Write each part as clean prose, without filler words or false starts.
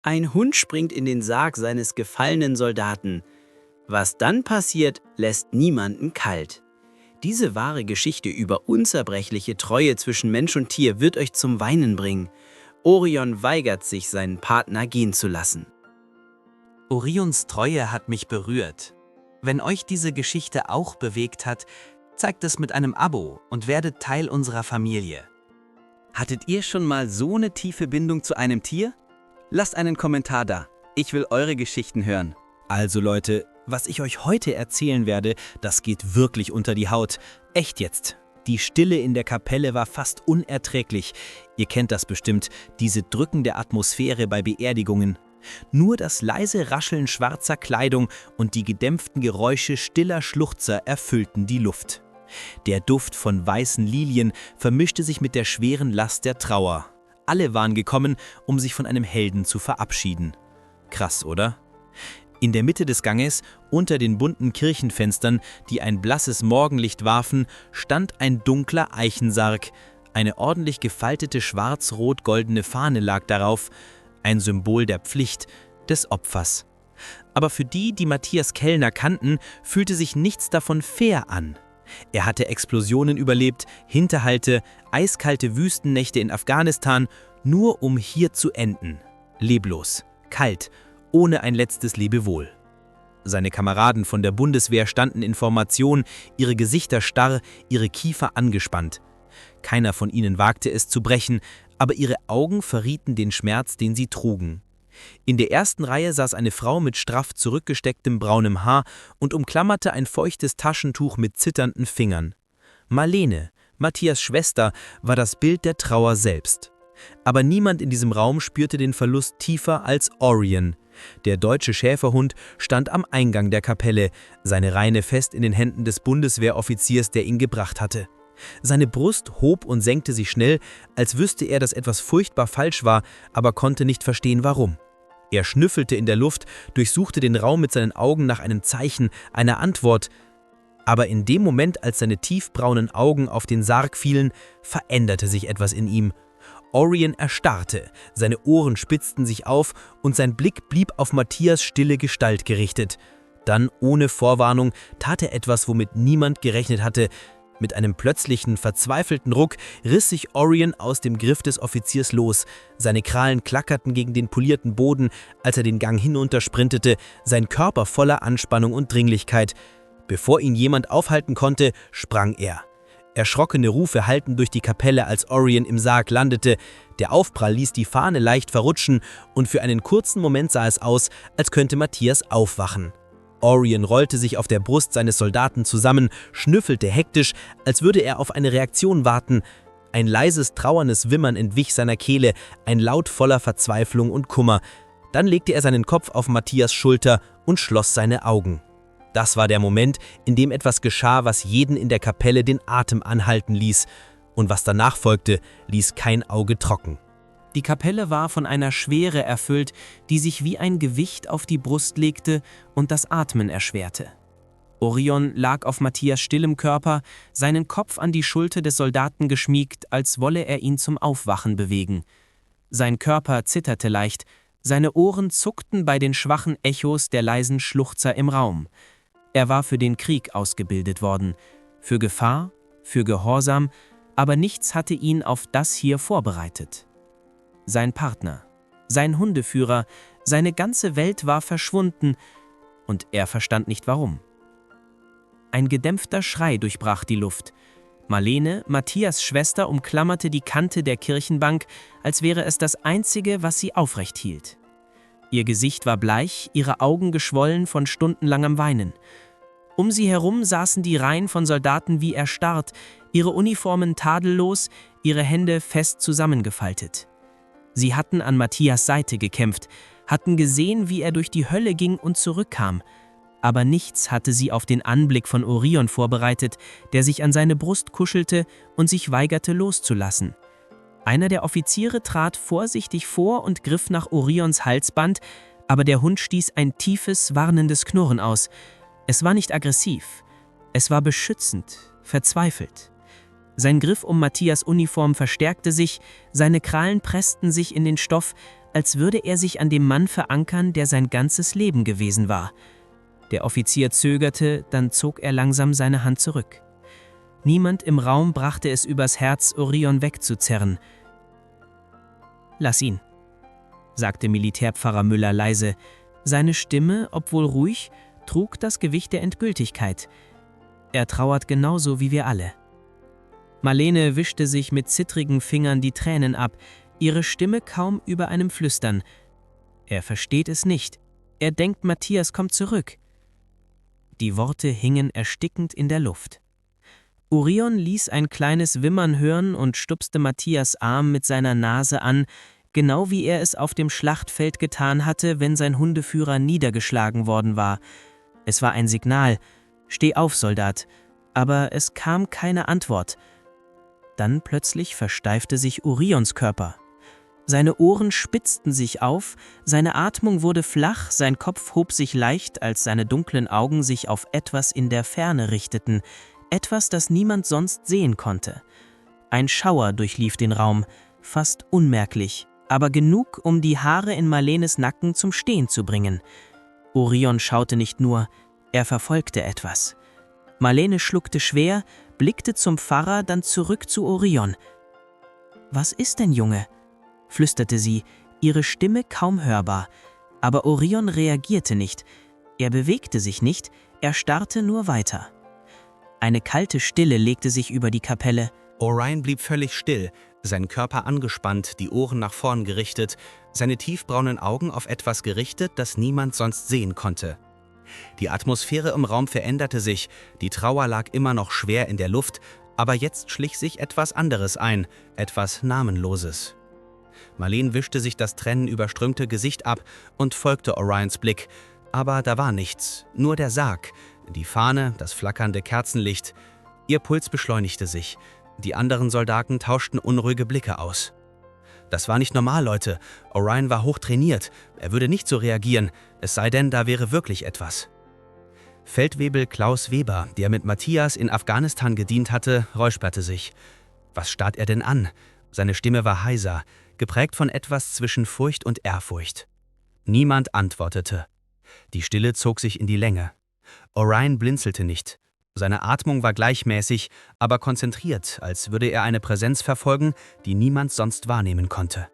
Ein Hund springt in den Sarg seines gefallenen Soldaten. Was dann passiert, lässt niemanden kalt. Diese wahre Geschichte über unzerbrechliche Treue zwischen Mensch und Tier wird euch zum Weinen bringen. Orion weigert sich, seinen Partner gehen zu lassen. Orions Treue hat mich berührt. Wenn euch diese Geschichte auch bewegt hat, zeigt es mit einem Abo und werdet Teil unserer Familie. Hattet ihr schon mal so eine tiefe Bindung zu einem Tier? Lasst einen Kommentar da. Ich will eure Geschichten hören. Also Leute, was ich euch heute erzählen werde, das geht wirklich unter die Haut. Echt jetzt. Die Stille in der Kapelle war fast unerträglich. Ihr kennt das bestimmt, diese drückende Atmosphäre bei Beerdigungen. Nur das leise Rascheln schwarzer Kleidung und die gedämpften Geräusche stiller Schluchzer erfüllten die Luft. Der Duft von weißen Lilien vermischte sich mit der schweren Last der Trauer. Alle waren gekommen, um sich von einem Helden zu verabschieden. Krass, oder? In der Mitte des Ganges, unter den bunten Kirchenfenstern, die ein blasses Morgenlicht warfen, stand ein dunkler Eichensarg. Eine ordentlich gefaltete schwarz-rot-goldene Fahne lag darauf, ein Symbol der Pflicht, des Opfers. Aber für die, die Matthias Kellner kannten, fühlte sich nichts davon fair an. Er hatte Explosionen überlebt, Hinterhalte, eiskalte Wüstennächte in Afghanistan, nur um hier zu enden. Leblos, kalt, ohne ein letztes Lebewohl. Seine Kameraden von der Bundeswehr standen in Formation, ihre Gesichter starr, ihre Kiefer angespannt. Keiner von ihnen wagte es zu brechen, aber ihre Augen verrieten den Schmerz, den sie trugen. In der ersten Reihe saß eine Frau mit straff zurückgestecktem braunem Haar und umklammerte ein feuchtes Taschentuch mit zitternden Fingern. Marlene, Matthias' Schwester, war das Bild der Trauer selbst. Aber niemand in diesem Raum spürte den Verlust tiefer als Orion. Der deutsche Schäferhund stand am Eingang der Kapelle, seine Reine fest in den Händen des Bundeswehroffiziers, der ihn gebracht hatte. Seine Brust hob und senkte sich schnell, als wüsste er, dass etwas furchtbar falsch war, aber konnte nicht verstehen, warum. Er schnüffelte in der Luft, durchsuchte den Raum mit seinen Augen nach einem Zeichen, einer Antwort. Aber in dem Moment, als seine tiefbraunen Augen auf den Sarg fielen, veränderte sich etwas in ihm. Orion erstarrte, seine Ohren spitzten sich auf und sein Blick blieb auf Matthias' stille Gestalt gerichtet. Dann, ohne Vorwarnung, tat er etwas, womit niemand gerechnet hatte. Mit einem plötzlichen, verzweifelten Ruck riss sich Orion aus dem Griff des Offiziers los. Seine Krallen klackerten gegen den polierten Boden, als er den Gang hinuntersprintete, sein Körper voller Anspannung und Dringlichkeit. Bevor ihn jemand aufhalten konnte, sprang er. Erschrockene Rufe hallten durch die Kapelle, als Orion im Sarg landete. Der Aufprall ließ die Fahne leicht verrutschen und für einen kurzen Moment sah es aus, als könnte Matthias aufwachen. Orion rollte sich auf der Brust seines Soldaten zusammen, schnüffelte hektisch, als würde er auf eine Reaktion warten. Ein leises, trauerndes Wimmern entwich seiner Kehle, ein Laut voller Verzweiflung und Kummer. Dann legte er seinen Kopf auf Matthias' Schulter und schloss seine Augen. Das war der Moment, in dem etwas geschah, was jeden in der Kapelle den Atem anhalten ließ. Und was danach folgte, ließ kein Auge trocken. Die Kapelle war von einer Schwere erfüllt, die sich wie ein Gewicht auf die Brust legte und das Atmen erschwerte. Orion lag auf Matthias' stillem Körper, seinen Kopf an die Schulter des Soldaten geschmiegt, als wolle er ihn zum Aufwachen bewegen. Sein Körper zitterte leicht, seine Ohren zuckten bei den schwachen Echos der leisen Schluchzer im Raum. Er war für den Krieg ausgebildet worden, für Gefahr, für Gehorsam, aber nichts hatte ihn auf das hier vorbereitet. Sein Partner, sein Hundeführer, seine ganze Welt war verschwunden und er verstand nicht warum. Ein gedämpfter Schrei durchbrach die Luft. Marlene, Matthias' Schwester, umklammerte die Kante der Kirchenbank, als wäre es das Einzige, was sie aufrecht hielt. Ihr Gesicht war bleich, ihre Augen geschwollen von stundenlangem Weinen. Um sie herum saßen die Reihen von Soldaten wie erstarrt, ihre Uniformen tadellos, ihre Hände fest zusammengefaltet. Sie hatten an Matthias' Seite gekämpft, hatten gesehen, wie er durch die Hölle ging und zurückkam. Aber nichts hatte sie auf den Anblick von Orion vorbereitet, der sich an seine Brust kuschelte und sich weigerte loszulassen. Einer der Offiziere trat vorsichtig vor und griff nach Orions Halsband, aber der Hund stieß ein tiefes, warnendes Knurren aus. Es war nicht aggressiv, es war beschützend, verzweifelt. Sein Griff um Matthias' Uniform verstärkte sich, seine Krallen pressten sich in den Stoff, als würde er sich an dem Mann verankern, der sein ganzes Leben gewesen war. Der Offizier zögerte, dann zog er langsam seine Hand zurück. Niemand im Raum brachte es übers Herz, Orion wegzuzerren. »Lass ihn«, sagte Militärpfarrer Müller leise. Seine Stimme, obwohl ruhig, trug das Gewicht der Endgültigkeit. Er trauert genauso wie wir alle. Marlene wischte sich mit zittrigen Fingern die Tränen ab, ihre Stimme kaum über einem Flüstern. Er versteht es nicht. Er denkt, Matthias kommt zurück. Die Worte hingen erstickend in der Luft. Orion ließ ein kleines Wimmern hören und stupste Matthias Arm mit seiner Nase an, genau wie er es auf dem Schlachtfeld getan hatte, wenn sein Hundeführer niedergeschlagen worden war. Es war ein Signal: »Steh auf, Soldat«, aber es kam keine Antwort. Dann plötzlich versteifte sich Orions Körper. Seine Ohren spitzten sich auf, seine Atmung wurde flach, sein Kopf hob sich leicht, als seine dunklen Augen sich auf etwas in der Ferne richteten, etwas, das niemand sonst sehen konnte. Ein Schauer durchlief den Raum, fast unmerklich, aber genug, um die Haare in Marlenes Nacken zum Stehen zu bringen. Orion schaute nicht nur, er verfolgte etwas. Marlene schluckte schwer, blickte zum Pfarrer, dann zurück zu Orion. »Was ist denn, Junge?« flüsterte sie, ihre Stimme kaum hörbar. Aber Orion reagierte nicht. Er bewegte sich nicht, er starrte nur weiter. Eine kalte Stille legte sich über die Kapelle. Orion blieb völlig still, sein Körper angespannt, die Ohren nach vorn gerichtet, seine tiefbraunen Augen auf etwas gerichtet, das niemand sonst sehen konnte. Die Atmosphäre im Raum veränderte sich, die Trauer lag immer noch schwer in der Luft, aber jetzt schlich sich etwas anderes ein, etwas Namenloses. Marlene wischte sich das tränenüberströmte Gesicht ab und folgte Orions Blick, aber da war nichts, nur der Sarg, die Fahne, das flackernde Kerzenlicht. Ihr Puls beschleunigte sich, die anderen Soldaten tauschten unruhige Blicke aus. Das war nicht normal, Leute. Orion war hochtrainiert. Er würde nicht so reagieren, es sei denn, da wäre wirklich etwas. Feldwebel Klaus Weber, der mit Matthias in Afghanistan gedient hatte, räusperte sich. Was starrt er denn an? Seine Stimme war heiser, geprägt von etwas zwischen Furcht und Ehrfurcht. Niemand antwortete. Die Stille zog sich in die Länge. Orion blinzelte nicht. Seine Atmung war gleichmäßig, aber konzentriert, als würde er eine Präsenz verfolgen, die niemand sonst wahrnehmen konnte.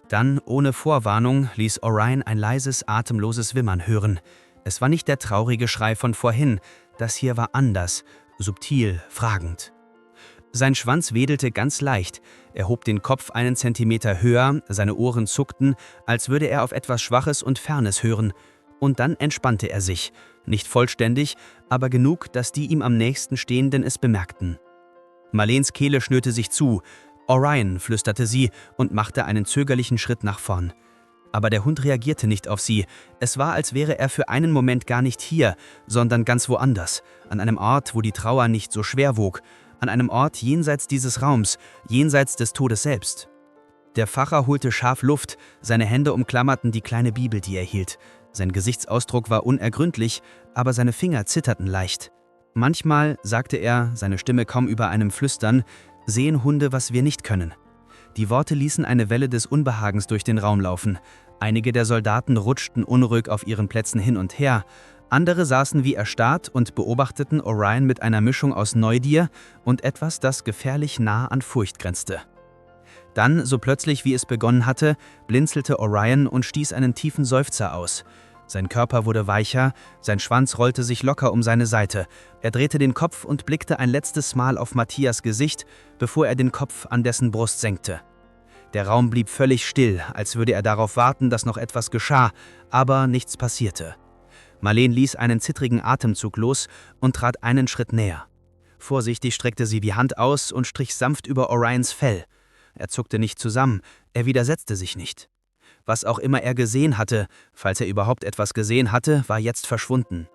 Dann, ohne Vorwarnung, ließ Orion ein leises, atemloses Wimmern hören. Es war nicht der traurige Schrei von vorhin, das hier war anders, subtil, fragend. Sein Schwanz wedelte ganz leicht, er hob den Kopf einen Zentimeter höher, seine Ohren zuckten, als würde er auf etwas Schwaches und Fernes hören. Und dann entspannte er sich, nicht vollständig, aber genug, dass die ihm am nächsten Stehenden es bemerkten. Marlenes Kehle schnürte sich zu. »Orion«, flüsterte sie und machte einen zögerlichen Schritt nach vorn. Aber der Hund reagierte nicht auf sie. Es war, als wäre er für einen Moment gar nicht hier, sondern ganz woanders, an einem Ort, wo die Trauer nicht so schwer wog, an einem Ort jenseits dieses Raums, jenseits des Todes selbst. Der Pfarrer holte scharf Luft, seine Hände umklammerten die kleine Bibel, die er hielt. Sein Gesichtsausdruck war unergründlich, aber seine Finger zitterten leicht. Manchmal, sagte er, seine Stimme kaum über einem Flüstern, sehen Hunde, was wir nicht können. Die Worte ließen eine Welle des Unbehagens durch den Raum laufen. Einige der Soldaten rutschten unruhig auf ihren Plätzen hin und her. Andere saßen wie erstarrt und beobachteten Orion mit einer Mischung aus Neugier und etwas, das gefährlich nah an Furcht grenzte. Dann, so plötzlich wie es begonnen hatte, blinzelte Orion und stieß einen tiefen Seufzer aus. Sein Körper wurde weicher, sein Schwanz rollte sich locker um seine Seite. Er drehte den Kopf und blickte ein letztes Mal auf Matthias Gesicht, bevor er den Kopf an dessen Brust senkte. Der Raum blieb völlig still, als würde er darauf warten, dass noch etwas geschah, aber nichts passierte. Marlene ließ einen zittrigen Atemzug los und trat einen Schritt näher. Vorsichtig streckte sie die Hand aus und strich sanft über Orions Fell. Er zuckte nicht zusammen, er widersetzte sich nicht. Was auch immer er gesehen hatte, falls er überhaupt etwas gesehen hatte, war jetzt verschwunden.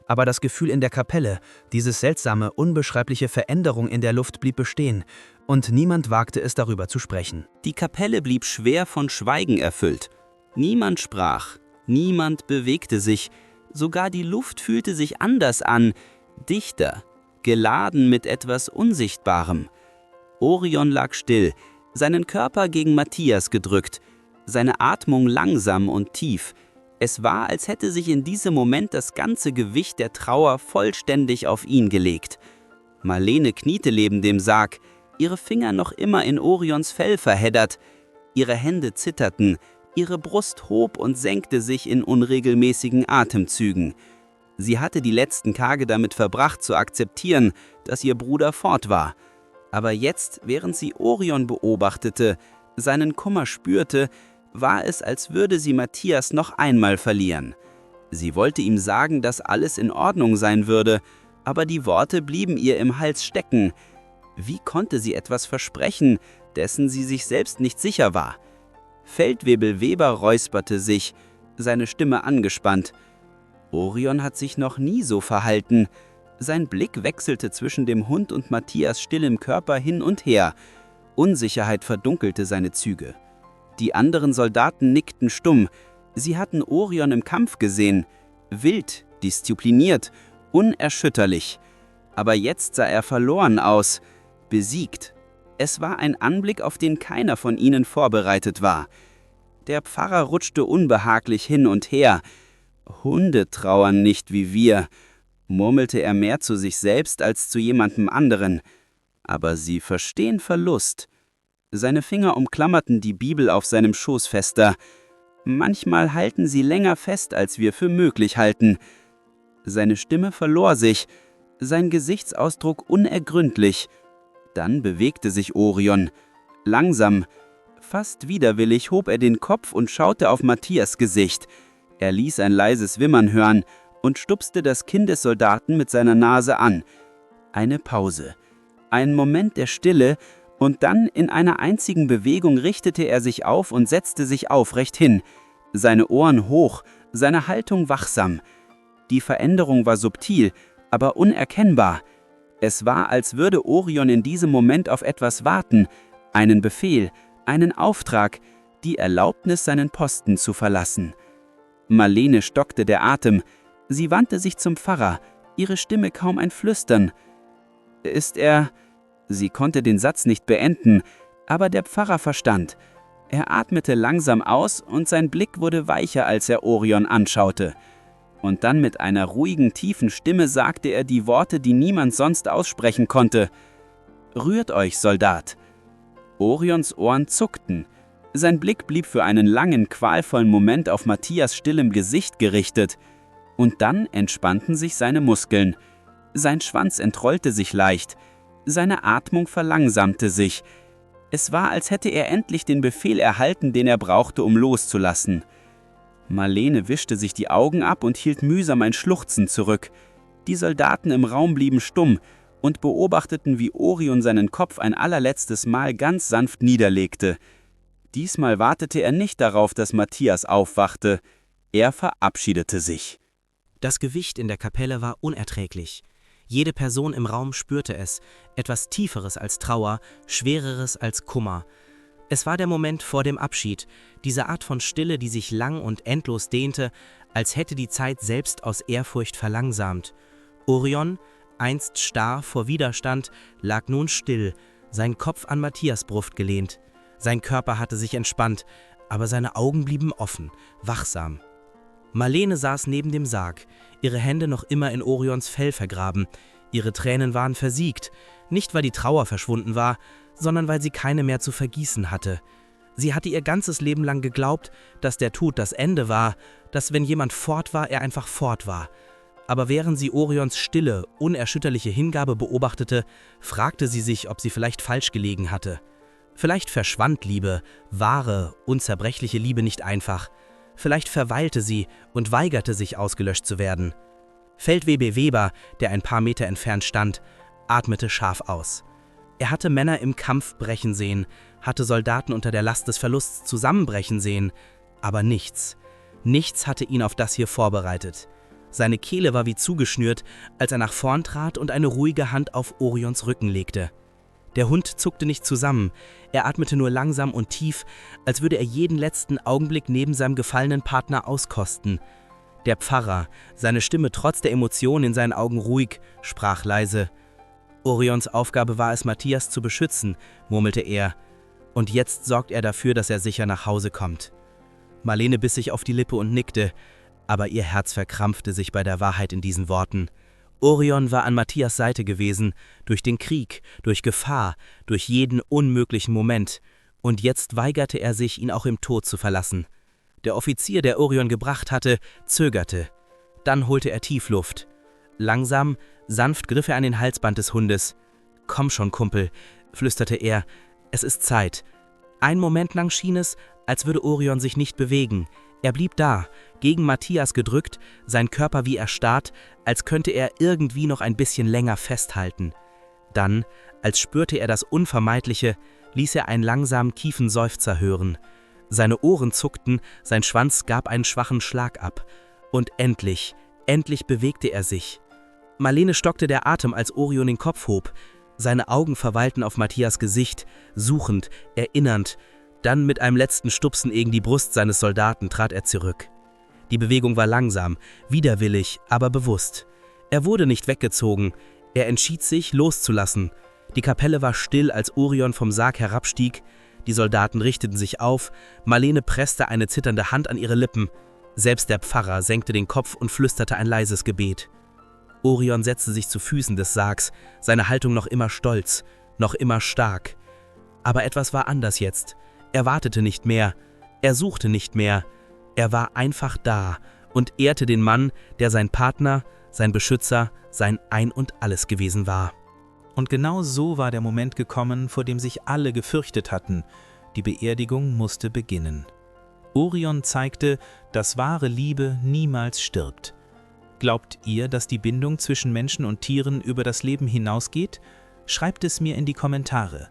Aber das Gefühl in der Kapelle, diese seltsame, unbeschreibliche Veränderung in der Luft blieb bestehen, und niemand wagte es, darüber zu sprechen. Die Kapelle blieb schwer von Schweigen erfüllt. Niemand sprach, niemand bewegte sich, sogar die Luft fühlte sich anders an, dichter, geladen mit etwas Unsichtbarem. Orion lag still, seinen Körper gegen Matthias gedrückt. seine Atmung langsam und tief. Es war, als hätte sich in diesem Moment das ganze Gewicht der Trauer vollständig auf ihn gelegt. Marlene kniete neben dem Sarg, ihre Finger noch immer in Orions Fell verheddert. Ihre Hände zitterten, ihre Brust hob und senkte sich in unregelmäßigen Atemzügen. Sie hatte die letzten Tage damit verbracht, zu akzeptieren, dass ihr Bruder fort war. Aber jetzt, während sie Orion beobachtete, seinen Kummer spürte, war es, als würde sie Matthias noch einmal verlieren. Sie wollte ihm sagen, dass alles in Ordnung sein würde, aber die Worte blieben ihr im Hals stecken. Wie konnte sie etwas versprechen, dessen sie sich selbst nicht sicher war? Feldwebel Weber räusperte sich, seine Stimme angespannt. Orion hat sich noch nie so verhalten. Sein Blick wechselte zwischen dem Hund und Matthias stillem Körper hin und her. Unsicherheit verdunkelte seine Züge. Die anderen Soldaten nickten stumm. Sie hatten Orion im Kampf gesehen. Wild, diszipliniert, unerschütterlich. Aber jetzt sah er verloren aus, besiegt. Es war ein Anblick, auf den keiner von ihnen vorbereitet war. Der Pfarrer rutschte unbehaglich hin und her. »Hunde trauern nicht wie wir«, murmelte er mehr zu sich selbst als zu jemandem anderen. »Aber sie verstehen Verlust.« Seine Finger umklammerten die Bibel auf seinem Schoß fester. »Manchmal halten sie länger fest, als wir für möglich halten.« Seine Stimme verlor sich, sein Gesichtsausdruck unergründlich. Dann bewegte sich Orion. Langsam, fast widerwillig hob er den Kopf und schaute auf Matthias Gesicht. Er ließ ein leises Wimmern hören und stupste das Kinn des Soldaten mit seiner Nase an. Eine Pause. Ein Moment der Stille, und dann in einer einzigen Bewegung richtete er sich auf und setzte sich aufrecht hin. Seine Ohren hoch, seine Haltung wachsam. Die Veränderung war subtil, aber unerkennbar. Es war, als würde Orion in diesem Moment auf etwas warten, einen Befehl, einen Auftrag, die Erlaubnis, seinen Posten zu verlassen. Marlene stockte der Atem. Sie wandte sich zum Pfarrer, ihre Stimme kaum ein Flüstern. »Ist er...« Sie konnte den Satz nicht beenden, aber der Pfarrer verstand. Er atmete langsam aus und sein Blick wurde weicher, als er Orion anschaute. Und dann mit einer ruhigen, tiefen Stimme sagte er die Worte, die niemand sonst aussprechen konnte. »Rührt euch, Soldat!« Orions Ohren zuckten. Sein Blick blieb für einen langen, qualvollen Moment auf Matthias stillem Gesicht gerichtet. Und dann entspannten sich seine Muskeln. Sein Schwanz entrollte sich leicht. Seine Atmung verlangsamte sich. Es war, als hätte er endlich den Befehl erhalten, den er brauchte, um loszulassen. Marlene wischte sich die Augen ab und hielt mühsam ein Schluchzen zurück. Die Soldaten im Raum blieben stumm und beobachteten, wie Orion seinen Kopf ein allerletztes Mal ganz sanft niederlegte. Diesmal wartete er nicht darauf, dass Matthias aufwachte. Er verabschiedete sich. Das Gewicht in der Kapelle war unerträglich. Jede Person im Raum spürte es, etwas Tieferes als Trauer, Schwereres als Kummer. Es war der Moment vor dem Abschied, diese Art von Stille, die sich lang und endlos dehnte, als hätte die Zeit selbst aus Ehrfurcht verlangsamt. Orion, einst starr vor Widerstand, lag nun still, sein Kopf an Matthias Brust gelehnt. Sein Körper hatte sich entspannt, aber seine Augen blieben offen, wachsam. Marlene saß neben dem Sarg, ihre Hände noch immer in Orions Fell vergraben. Ihre Tränen waren versiegt, nicht weil die Trauer verschwunden war, sondern weil sie keine mehr zu vergießen hatte. Sie hatte ihr ganzes Leben lang geglaubt, dass der Tod das Ende war, dass wenn jemand fort war, er einfach fort war. Aber während sie Orions stille, unerschütterliche Hingabe beobachtete, fragte sie sich, ob sie vielleicht falsch gelegen hatte. Vielleicht verschwand Liebe, wahre, unzerbrechliche Liebe nicht einfach. Vielleicht verweilte sie und weigerte sich, ausgelöscht zu werden. Feldwebel Weber, der ein paar Meter entfernt stand, atmete scharf aus. Er hatte Männer im Kampf brechen sehen, hatte Soldaten unter der Last des Verlusts zusammenbrechen sehen, aber nichts hatte ihn auf das hier vorbereitet. Seine Kehle war wie zugeschnürt, als er nach vorn trat und eine ruhige Hand auf Orions Rücken legte. Der Hund zuckte nicht zusammen, er atmete nur langsam und tief, als würde er jeden letzten Augenblick neben seinem gefallenen Partner auskosten. Der Pfarrer, seine Stimme trotz der Emotionen in seinen Augen ruhig, sprach leise. Orions Aufgabe war es, Matthias zu beschützen, murmelte er. Und jetzt sorgt er dafür, dass er sicher nach Hause kommt. Marlene biss sich auf die Lippe und nickte, aber ihr Herz verkrampfte sich bei der Wahrheit in diesen Worten. Orion war an Matthias Seite gewesen, durch den Krieg, durch Gefahr, durch jeden unmöglichen Moment, und jetzt weigerte er sich, ihn auch im Tod zu verlassen. Der Offizier, der Orion gebracht hatte, zögerte. Dann holte er tief Luft. Langsam, sanft griff er an den Halsband des Hundes. »Komm schon, Kumpel«, flüsterte er, »es ist Zeit.« Einen Moment lang schien es, als würde Orion sich nicht bewegen. Er blieb da, gegen Matthias gedrückt, sein Körper wie erstarrt, als könnte er irgendwie noch ein bisschen länger festhalten. Dann, als spürte er das Unvermeidliche, ließ er einen langsamen tiefen Seufzer hören. Seine Ohren zuckten, sein Schwanz gab einen schwachen Schlag ab. Und endlich bewegte er sich. Marlene stockte der Atem, als Orion den Kopf hob. Seine Augen verweilten auf Matthias Gesicht, suchend, erinnernd. Dann mit einem letzten Stupsen gegen die Brust seines Soldaten trat er zurück. Die Bewegung war langsam, widerwillig, aber bewusst. Er wurde nicht weggezogen, er entschied sich, loszulassen. Die Kapelle war still, als Orion vom Sarg herabstieg. Die Soldaten richteten sich auf, Marlene presste eine zitternde Hand an ihre Lippen. Selbst der Pfarrer senkte den Kopf und flüsterte ein leises Gebet. Orion setzte sich zu Füßen des Sargs, seine Haltung noch immer stolz, noch immer stark. Aber etwas war anders jetzt. Er wartete nicht mehr, er suchte nicht mehr. Er war einfach da und ehrte den Mann, der sein Partner, sein Beschützer, sein Ein und Alles gewesen war. Und genau so war der Moment gekommen, vor dem sich alle gefürchtet hatten. Die Beerdigung musste beginnen. Orion zeigte, dass wahre Liebe niemals stirbt. Glaubt ihr, dass die Bindung zwischen Menschen und Tieren über das Leben hinausgeht? Schreibt es mir in die Kommentare.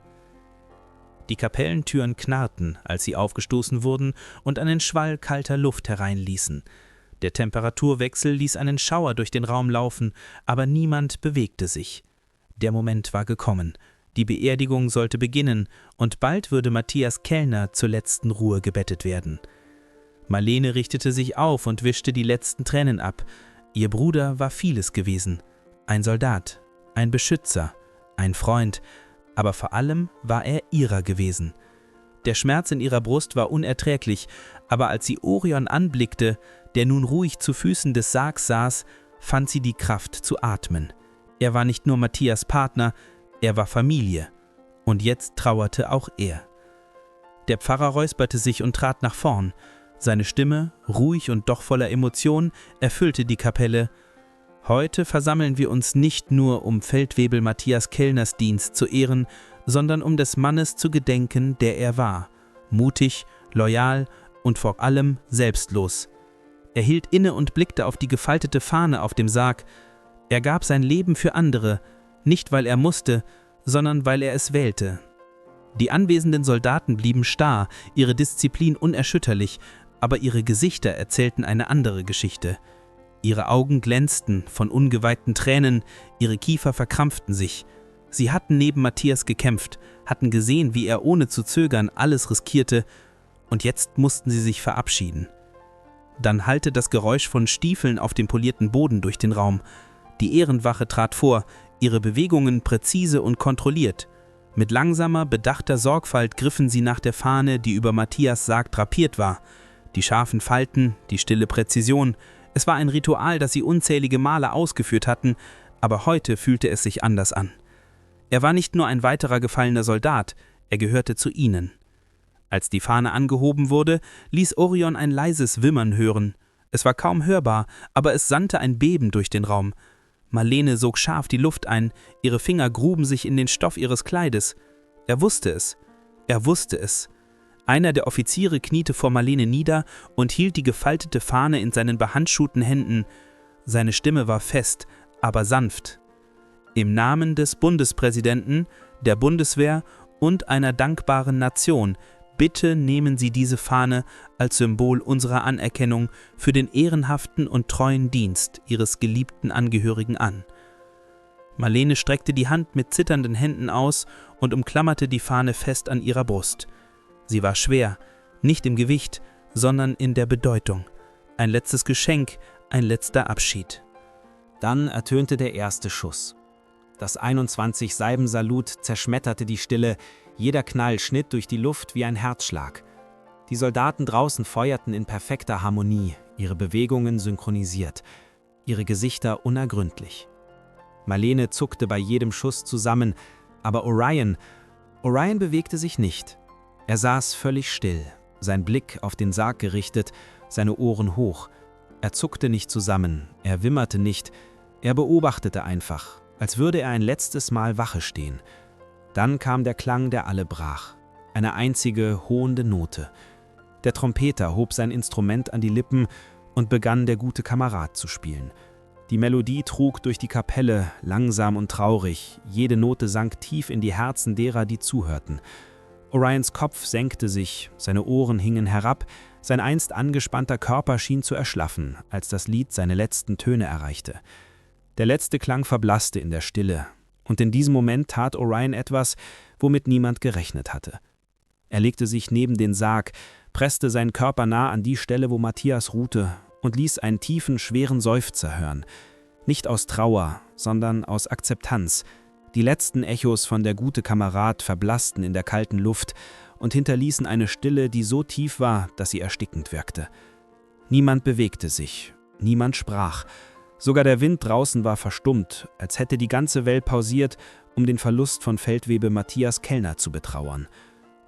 Die Kapellentüren knarrten, als sie aufgestoßen wurden und einen Schwall kalter Luft hereinließen. Der Temperaturwechsel ließ einen Schauer durch den Raum laufen, aber niemand bewegte sich. Der Moment war gekommen. Die Beerdigung sollte beginnen und bald würde Matthias Kellner zur letzten Ruhe gebettet werden. Marlene richtete sich auf und wischte die letzten Tränen ab. Ihr Bruder war vieles gewesen. Ein Soldat, ein Beschützer, ein Freund, aber vor allem war er ihrer gewesen. Der Schmerz in ihrer Brust war unerträglich, aber als sie Orion anblickte, der nun ruhig zu Füßen des Sargs saß, fand sie die Kraft zu atmen. Er war nicht nur Matthias Partner, er war Familie. Und jetzt trauerte auch er. Der Pfarrer räusperte sich und trat nach vorn. Seine Stimme, ruhig und doch voller Emotion, erfüllte die Kapelle. Heute versammeln wir uns nicht nur, um Feldwebel Matthias Kellners Dienst zu ehren, sondern um des Mannes zu gedenken, der er war. Mutig, loyal und vor allem selbstlos. Er hielt inne und blickte auf die gefaltete Fahne auf dem Sarg. Er gab sein Leben für andere, nicht weil er musste, sondern weil er es wählte. Die anwesenden Soldaten blieben starr, ihre Disziplin unerschütterlich, aber ihre Gesichter erzählten eine andere Geschichte. Ihre Augen glänzten von ungeweihten Tränen, ihre Kiefer verkrampften sich. Sie hatten neben Matthias gekämpft, hatten gesehen, wie er ohne zu zögern alles riskierte, und jetzt mussten sie sich verabschieden. Dann hallte das Geräusch von Stiefeln auf dem polierten Boden durch den Raum. Die Ehrenwache trat vor, ihre Bewegungen präzise und kontrolliert. Mit langsamer, bedachter Sorgfalt griffen sie nach der Fahne, die über Matthias Sarg drapiert war. Die scharfen Falten, die stille Präzision. Es war ein Ritual, das sie unzählige Male ausgeführt hatten, aber heute fühlte es sich anders an. Er war nicht nur ein weiterer gefallener Soldat, er gehörte zu ihnen. Als die Fahne angehoben wurde, ließ Orion ein leises Wimmern hören. Es war kaum hörbar, aber es sandte ein Beben durch den Raum. Marlene sog scharf die Luft ein, ihre Finger gruben sich in den Stoff ihres Kleides. Er wusste es. Einer der Offiziere kniete vor Marlene nieder und hielt die gefaltete Fahne in seinen behandschuhten Händen. Seine Stimme war fest, aber sanft. Im Namen des Bundespräsidenten, der Bundeswehr und einer dankbaren Nation, bitte nehmen Sie diese Fahne als Symbol unserer Anerkennung für den ehrenhaften und treuen Dienst Ihres geliebten Angehörigen an. Marlene streckte die Hand mit zitternden Händen aus und umklammerte die Fahne fest an ihrer Brust. Sie war schwer, nicht im Gewicht, sondern in der Bedeutung. Ein letztes Geschenk, ein letzter Abschied. Dann ertönte der erste Schuss. Das 21-Salben-Salut zerschmetterte die Stille. Jeder Knall schnitt durch die Luft wie ein Herzschlag. Die Soldaten draußen feuerten in perfekter Harmonie, ihre Bewegungen synchronisiert, ihre Gesichter unergründlich. Marlene zuckte bei jedem Schuss zusammen, aber Orion bewegte sich nicht. Er saß völlig still, sein Blick auf den Sarg gerichtet, seine Ohren hoch. Er zuckte nicht zusammen, er wimmerte nicht, er beobachtete einfach, als würde er ein letztes Mal Wache stehen. Dann kam der Klang, der alle brach. Eine einzige, hohnende Note. Der Trompeter hob sein Instrument an die Lippen und begann der gute Kamerad zu spielen. Die Melodie trug durch die Kapelle, langsam und traurig. Jede Note sank tief in die Herzen derer, die zuhörten. Orions Kopf senkte sich, seine Ohren hingen herab, sein einst angespannter Körper schien zu erschlaffen, als das Lied seine letzten Töne erreichte. Der letzte Klang verblasste in der Stille, und in diesem Moment tat Orion etwas, womit niemand gerechnet hatte. Er legte sich neben den Sarg, presste seinen Körper nah an die Stelle, wo Matthias ruhte, und ließ einen tiefen, schweren Seufzer hören. Nicht aus Trauer, sondern aus Akzeptanz. Die letzten Echos von der gute Kamerad verblassten in der kalten Luft und hinterließen eine Stille, die so tief war, dass sie erstickend wirkte. Niemand bewegte sich, niemand sprach. Sogar der Wind draußen war verstummt, als hätte die ganze Welt pausiert, um den Verlust von Feldwebel Matthias Kellner zu betrauern.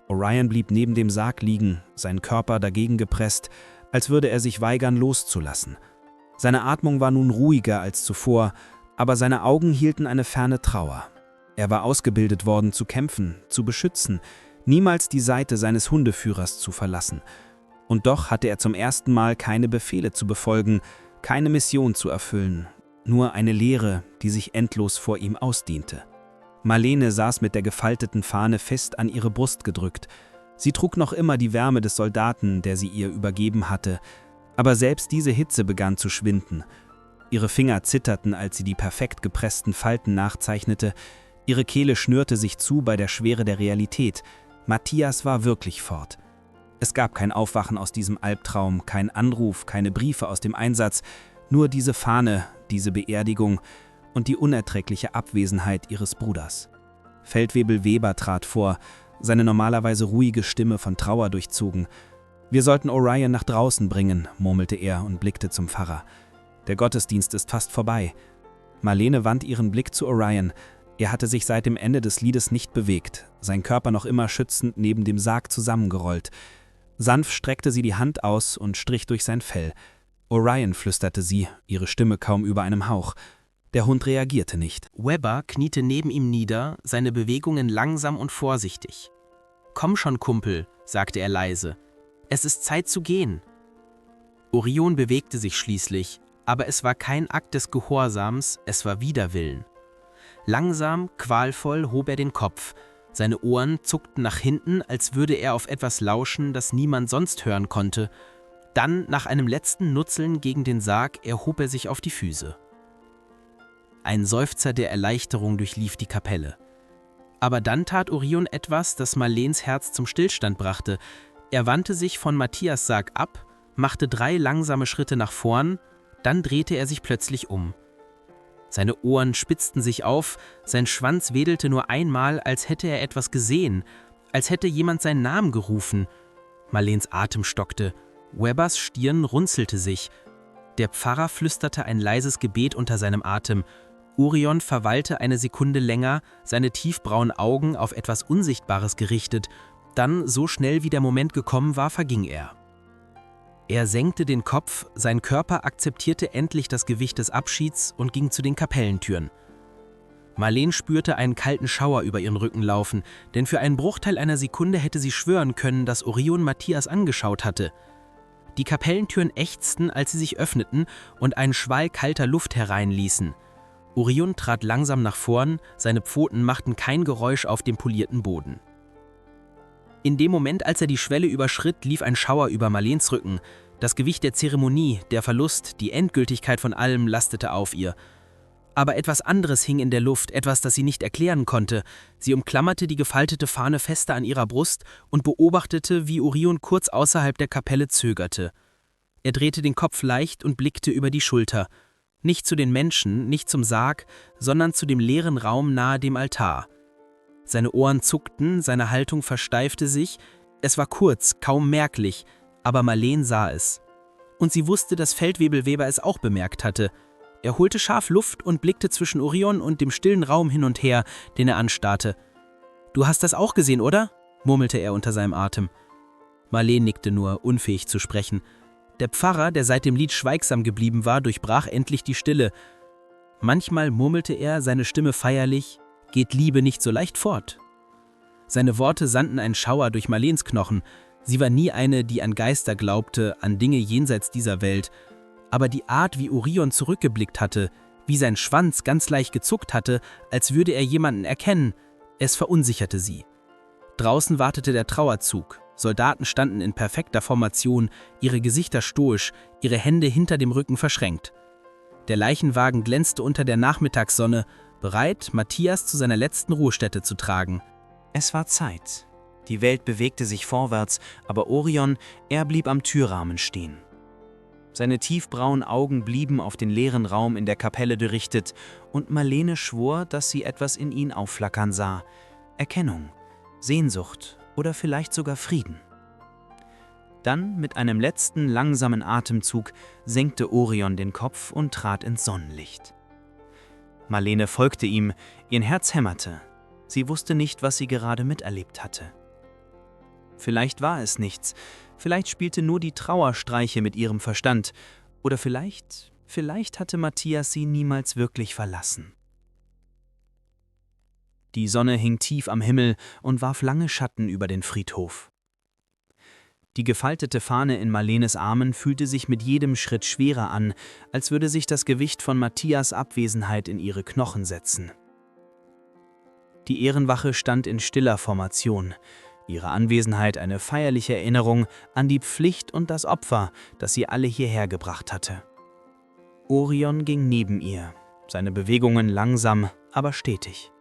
Orion blieb neben dem Sarg liegen, sein Körper dagegen gepresst, als würde er sich weigern, loszulassen. Seine Atmung war nun ruhiger als zuvor, aber seine Augen hielten eine ferne Trauer. Er war ausgebildet worden, zu kämpfen, zu beschützen, niemals die Seite seines Hundeführers zu verlassen. Und doch hatte er zum ersten Mal keine Befehle zu befolgen, keine Mission zu erfüllen, nur eine Leere, die sich endlos vor ihm ausdehnte. Marlene saß mit der gefalteten Fahne fest an ihre Brust gedrückt. Sie trug noch immer die Wärme des Soldaten, der sie ihr übergeben hatte, aber selbst diese Hitze begann zu schwinden. Ihre Finger zitterten, als sie die perfekt gepressten Falten nachzeichnete. Ihre Kehle schnürte sich zu bei der Schwere der Realität. Matthias war wirklich fort. Es gab kein Aufwachen aus diesem Albtraum, kein Anruf, keine Briefe aus dem Einsatz, nur diese Fahne, diese Beerdigung und die unerträgliche Abwesenheit ihres Bruders. Feldwebel Weber trat vor, seine normalerweise ruhige Stimme von Trauer durchzogen. »Wir sollten Orion nach draußen bringen«, murmelte er und blickte zum Pfarrer. »Der Gottesdienst ist fast vorbei.« Marlene wandte ihren Blick zu Orion. Er hatte sich seit dem Ende des Liedes nicht bewegt, sein Körper noch immer schützend neben dem Sarg zusammengerollt. Sanft streckte sie die Hand aus und strich durch sein Fell. »Orion«, flüsterte sie, ihre Stimme kaum über einem Hauch. Der Hund reagierte nicht. Weber kniete neben ihm nieder, seine Bewegungen langsam und vorsichtig. »Komm schon, Kumpel«, sagte er leise. »Es ist Zeit zu gehen.« Orion bewegte sich schließlich, aber es war kein Akt des Gehorsams, es war Widerwillen. Langsam, qualvoll hob er den Kopf. Seine Ohren zuckten nach hinten, als würde er auf etwas lauschen, das niemand sonst hören konnte. Dann, nach einem letzten Nutzeln gegen den Sarg, erhob er sich auf die Füße. Ein Seufzer der Erleichterung durchlief die Kapelle. Aber dann tat Orion etwas, das Marlens Herz zum Stillstand brachte. Er wandte sich von Matthias Sarg ab, machte 3 langsame Schritte nach vorn, dann drehte er sich plötzlich um. Seine Ohren spitzten sich auf, sein Schwanz wedelte nur einmal, als hätte er etwas gesehen, als hätte jemand seinen Namen gerufen. Marlens Atem stockte, Webers Stirn runzelte sich. Der Pfarrer flüsterte ein leises Gebet unter seinem Atem. Orion verweilte eine Sekunde länger, seine tiefbraunen Augen auf etwas Unsichtbares gerichtet. Dann, so schnell wie der Moment gekommen war, verging er. Er senkte den Kopf, sein Körper akzeptierte endlich das Gewicht des Abschieds und ging zu den Kapellentüren. Marlene spürte einen kalten Schauer über ihren Rücken laufen, denn für einen Bruchteil einer Sekunde hätte sie schwören können, dass Orion Matthias angeschaut hatte. Die Kapellentüren ächzten, als sie sich öffneten und einen Schwall kalter Luft hereinließen. Orion trat langsam nach vorn, seine Pfoten machten kein Geräusch auf dem polierten Boden. In dem Moment, als er die Schwelle überschritt, lief ein Schauer über Marlens Rücken. Das Gewicht der Zeremonie, der Verlust, die Endgültigkeit von allem lastete auf ihr. Aber etwas anderes hing in der Luft, etwas, das sie nicht erklären konnte. Sie umklammerte die gefaltete Fahne fester an ihrer Brust und beobachtete, wie Orion kurz außerhalb der Kapelle zögerte. Er drehte den Kopf leicht und blickte über die Schulter. Nicht zu den Menschen, nicht zum Sarg, sondern zu dem leeren Raum nahe dem Altar. Seine Ohren zuckten, seine Haltung versteifte sich. Es war kurz, kaum merklich, aber Marleen sah es. Und sie wusste, dass Feldwebel-Weber es auch bemerkt hatte. Er holte scharf Luft und blickte zwischen Orion und dem stillen Raum hin und her, den er anstarrte. »Du hast das auch gesehen, oder?« murmelte er unter seinem Atem. Marleen nickte nur, unfähig zu sprechen. Der Pfarrer, der seit dem Lied schweigsam geblieben war, durchbrach endlich die Stille. Manchmal murmelte er, seine Stimme feierlich, »Geht Liebe nicht so leicht fort?« Seine Worte sandten einen Schauer durch Marleens Knochen. Sie war nie eine, die an Geister glaubte, an Dinge jenseits dieser Welt. Aber die Art, wie Orion zurückgeblickt hatte, wie sein Schwanz ganz leicht gezuckt hatte, als würde er jemanden erkennen, es verunsicherte sie. Draußen wartete der Trauerzug. Soldaten standen in perfekter Formation, ihre Gesichter stoisch, ihre Hände hinter dem Rücken verschränkt. Der Leichenwagen glänzte unter der Nachmittagssonne, bereit, Matthias zu seiner letzten Ruhestätte zu tragen. Es war Zeit. Die Welt bewegte sich vorwärts, aber Orion, er blieb am Türrahmen stehen. Seine tiefbraunen Augen blieben auf den leeren Raum in der Kapelle gerichtet, und Marleen schwor, dass sie etwas in ihn aufflackern sah. Erkennung, Sehnsucht oder vielleicht sogar Frieden. Dann, mit einem letzten langsamen Atemzug, senkte Orion den Kopf und trat ins Sonnenlicht. Marleen folgte ihm, ihr Herz hämmerte. Sie wusste nicht, was sie gerade miterlebt hatte. Vielleicht war es nichts, vielleicht spielte nur die Trauerstreiche mit ihrem Verstand, oder vielleicht hatte Matthias sie niemals wirklich verlassen. Die Sonne hing tief am Himmel und warf lange Schatten über den Friedhof. Die gefaltete Fahne in Marleenes Armen fühlte sich mit jedem Schritt schwerer an, als würde sich das Gewicht von Matthias' Abwesenheit in ihre Knochen setzen. Die Ehrenwache stand in stiller Formation, ihre Anwesenheit eine feierliche Erinnerung an die Pflicht und das Opfer, das sie alle hierher gebracht hatte. Orion ging neben ihr, seine Bewegungen langsam, aber stetig.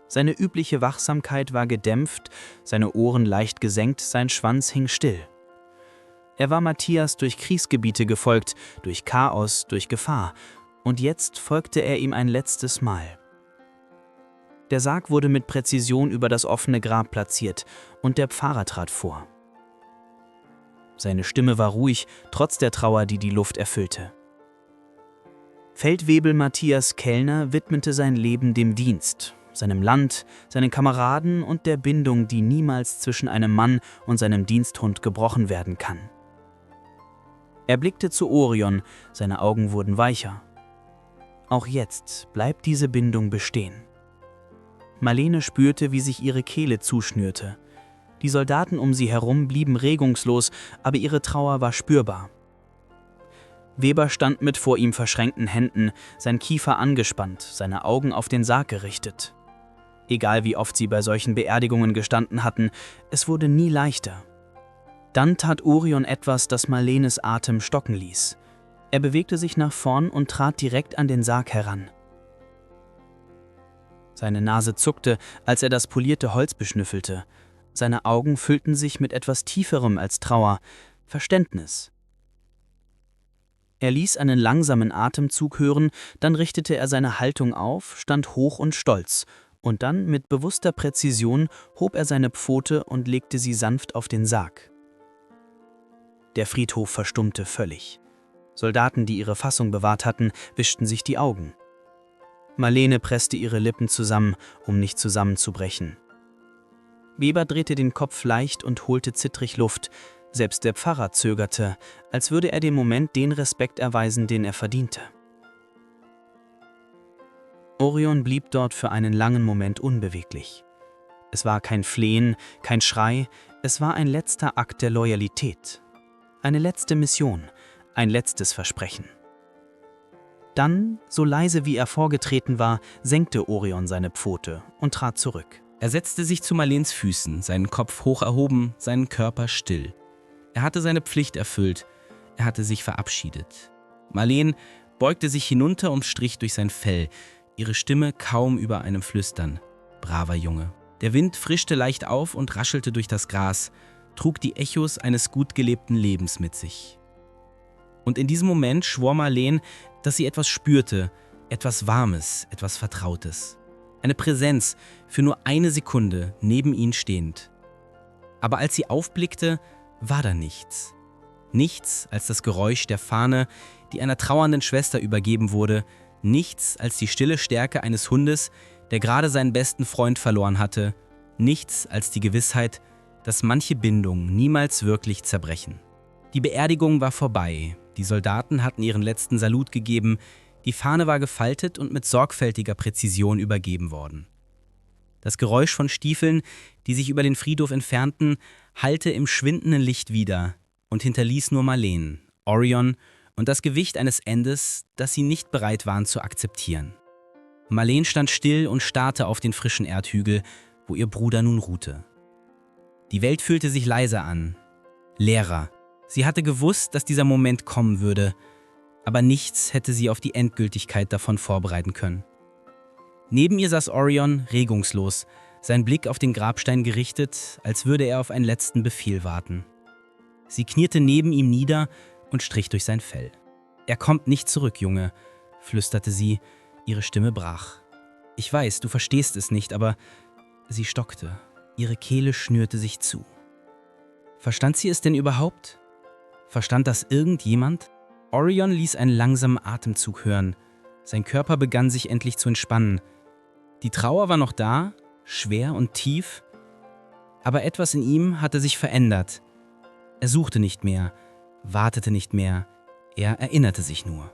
Seine übliche Wachsamkeit war gedämpft, seine Ohren leicht gesenkt, sein Schwanz hing still. Er war Matthias durch Kriegsgebiete gefolgt, durch Chaos, durch Gefahr, und jetzt folgte er ihm ein letztes Mal. Der Sarg wurde mit Präzision über das offene Grab platziert und der Pfarrer trat vor. Seine Stimme war ruhig, trotz der Trauer, die die Luft erfüllte. Feldwebel Matthias Kellner widmete sein Leben dem Dienst, seinem Land, seinen Kameraden und der Bindung, die niemals zwischen einem Mann und seinem Diensthund gebrochen werden kann. Er blickte zu Orion, seine Augen wurden weicher. Auch jetzt bleibt diese Bindung bestehen. Marleen spürte, wie sich ihre Kehle zuschnürte. Die Soldaten um sie herum blieben regungslos, aber ihre Trauer war spürbar. Weber stand mit vor ihm verschränkten Händen, sein Kiefer angespannt, seine Augen auf den Sarg gerichtet. Egal wie oft sie bei solchen Beerdigungen gestanden hatten, es wurde nie leichter. Dann tat Orion etwas, das Marleenes Atem stocken ließ. Er bewegte sich nach vorn und trat direkt an den Sarg heran. Seine Nase zuckte, als er das polierte Holz beschnüffelte. Seine Augen füllten sich mit etwas Tieferem als Trauer, Verständnis. Er ließ einen langsamen Atemzug hören, dann richtete er seine Haltung auf, stand hoch und stolz, und dann mit bewusster Präzision hob er seine Pfote und legte sie sanft auf den Sarg. Der Friedhof verstummte völlig. Soldaten, die ihre Fassung bewahrt hatten, wischten sich die Augen. Marleen presste ihre Lippen zusammen, um nicht zusammenzubrechen. Weber drehte den Kopf leicht und holte zittrig Luft. Selbst der Pfarrer zögerte, als würde er dem Moment den Respekt erweisen, den er verdiente. Orion blieb dort für einen langen Moment unbeweglich. Es war kein Flehen, kein Schrei, es war ein letzter Akt der Loyalität. Eine letzte Mission, ein letztes Versprechen. Dann, so leise wie er vorgetreten war, senkte Orion seine Pfote und trat zurück. Er setzte sich zu Marleens Füßen, seinen Kopf hoch erhoben, seinen Körper still. Er hatte seine Pflicht erfüllt, er hatte sich verabschiedet. Marleen beugte sich hinunter und strich durch sein Fell, ihre Stimme kaum über einem Flüstern. Braver Junge. Der Wind frischte leicht auf und raschelte durch das Gras, trug die Echos eines gut gelebten Lebens mit sich. Und in diesem Moment schwor Marleen, dass sie etwas spürte, etwas Warmes, etwas Vertrautes. eine Präsenz, für nur eine Sekunde neben ihn stehend. Aber als sie aufblickte, war da nichts. Nichts als das Geräusch der Fahne, die einer trauernden Schwester übergeben wurde, nichts als die stille Stärke eines Hundes, der gerade seinen besten Freund verloren hatte, nichts als die Gewissheit, dass manche Bindungen niemals wirklich zerbrechen. Die Beerdigung war vorbei, die Soldaten hatten ihren letzten Salut gegeben, die Fahne war gefaltet und mit sorgfältiger Präzision übergeben worden. Das Geräusch von Stiefeln, die sich über den Friedhof entfernten, hallte im schwindenden Licht wider und hinterließ nur Marleen, Orion und das Gewicht eines Endes, das sie nicht bereit waren zu akzeptieren. Marleen stand still und starrte auf den frischen Erdhügel, wo ihr Bruder nun ruhte. Die Welt fühlte sich leiser an, leerer. Sie hatte gewusst, dass dieser Moment kommen würde, aber nichts hätte sie auf die Endgültigkeit davon vorbereiten können. Neben ihr saß Orion regungslos, sein Blick auf den Grabstein gerichtet, als würde er auf einen letzten Befehl warten. Sie kniete neben ihm nieder und strich durch sein Fell. »Er kommt nicht zurück, Junge«, flüsterte sie, ihre Stimme brach. »Ich weiß, du verstehst es nicht, aber…« Sie stockte, ihre Kehle schnürte sich zu. Verstand sie es denn überhaupt? Verstand das irgendjemand? Orion ließ einen langsamen Atemzug hören. Sein Körper begann sich endlich zu entspannen. Die Trauer war noch da, schwer und tief, aber etwas in ihm hatte sich verändert. Er suchte nicht mehr, wartete nicht mehr, er erinnerte sich nur.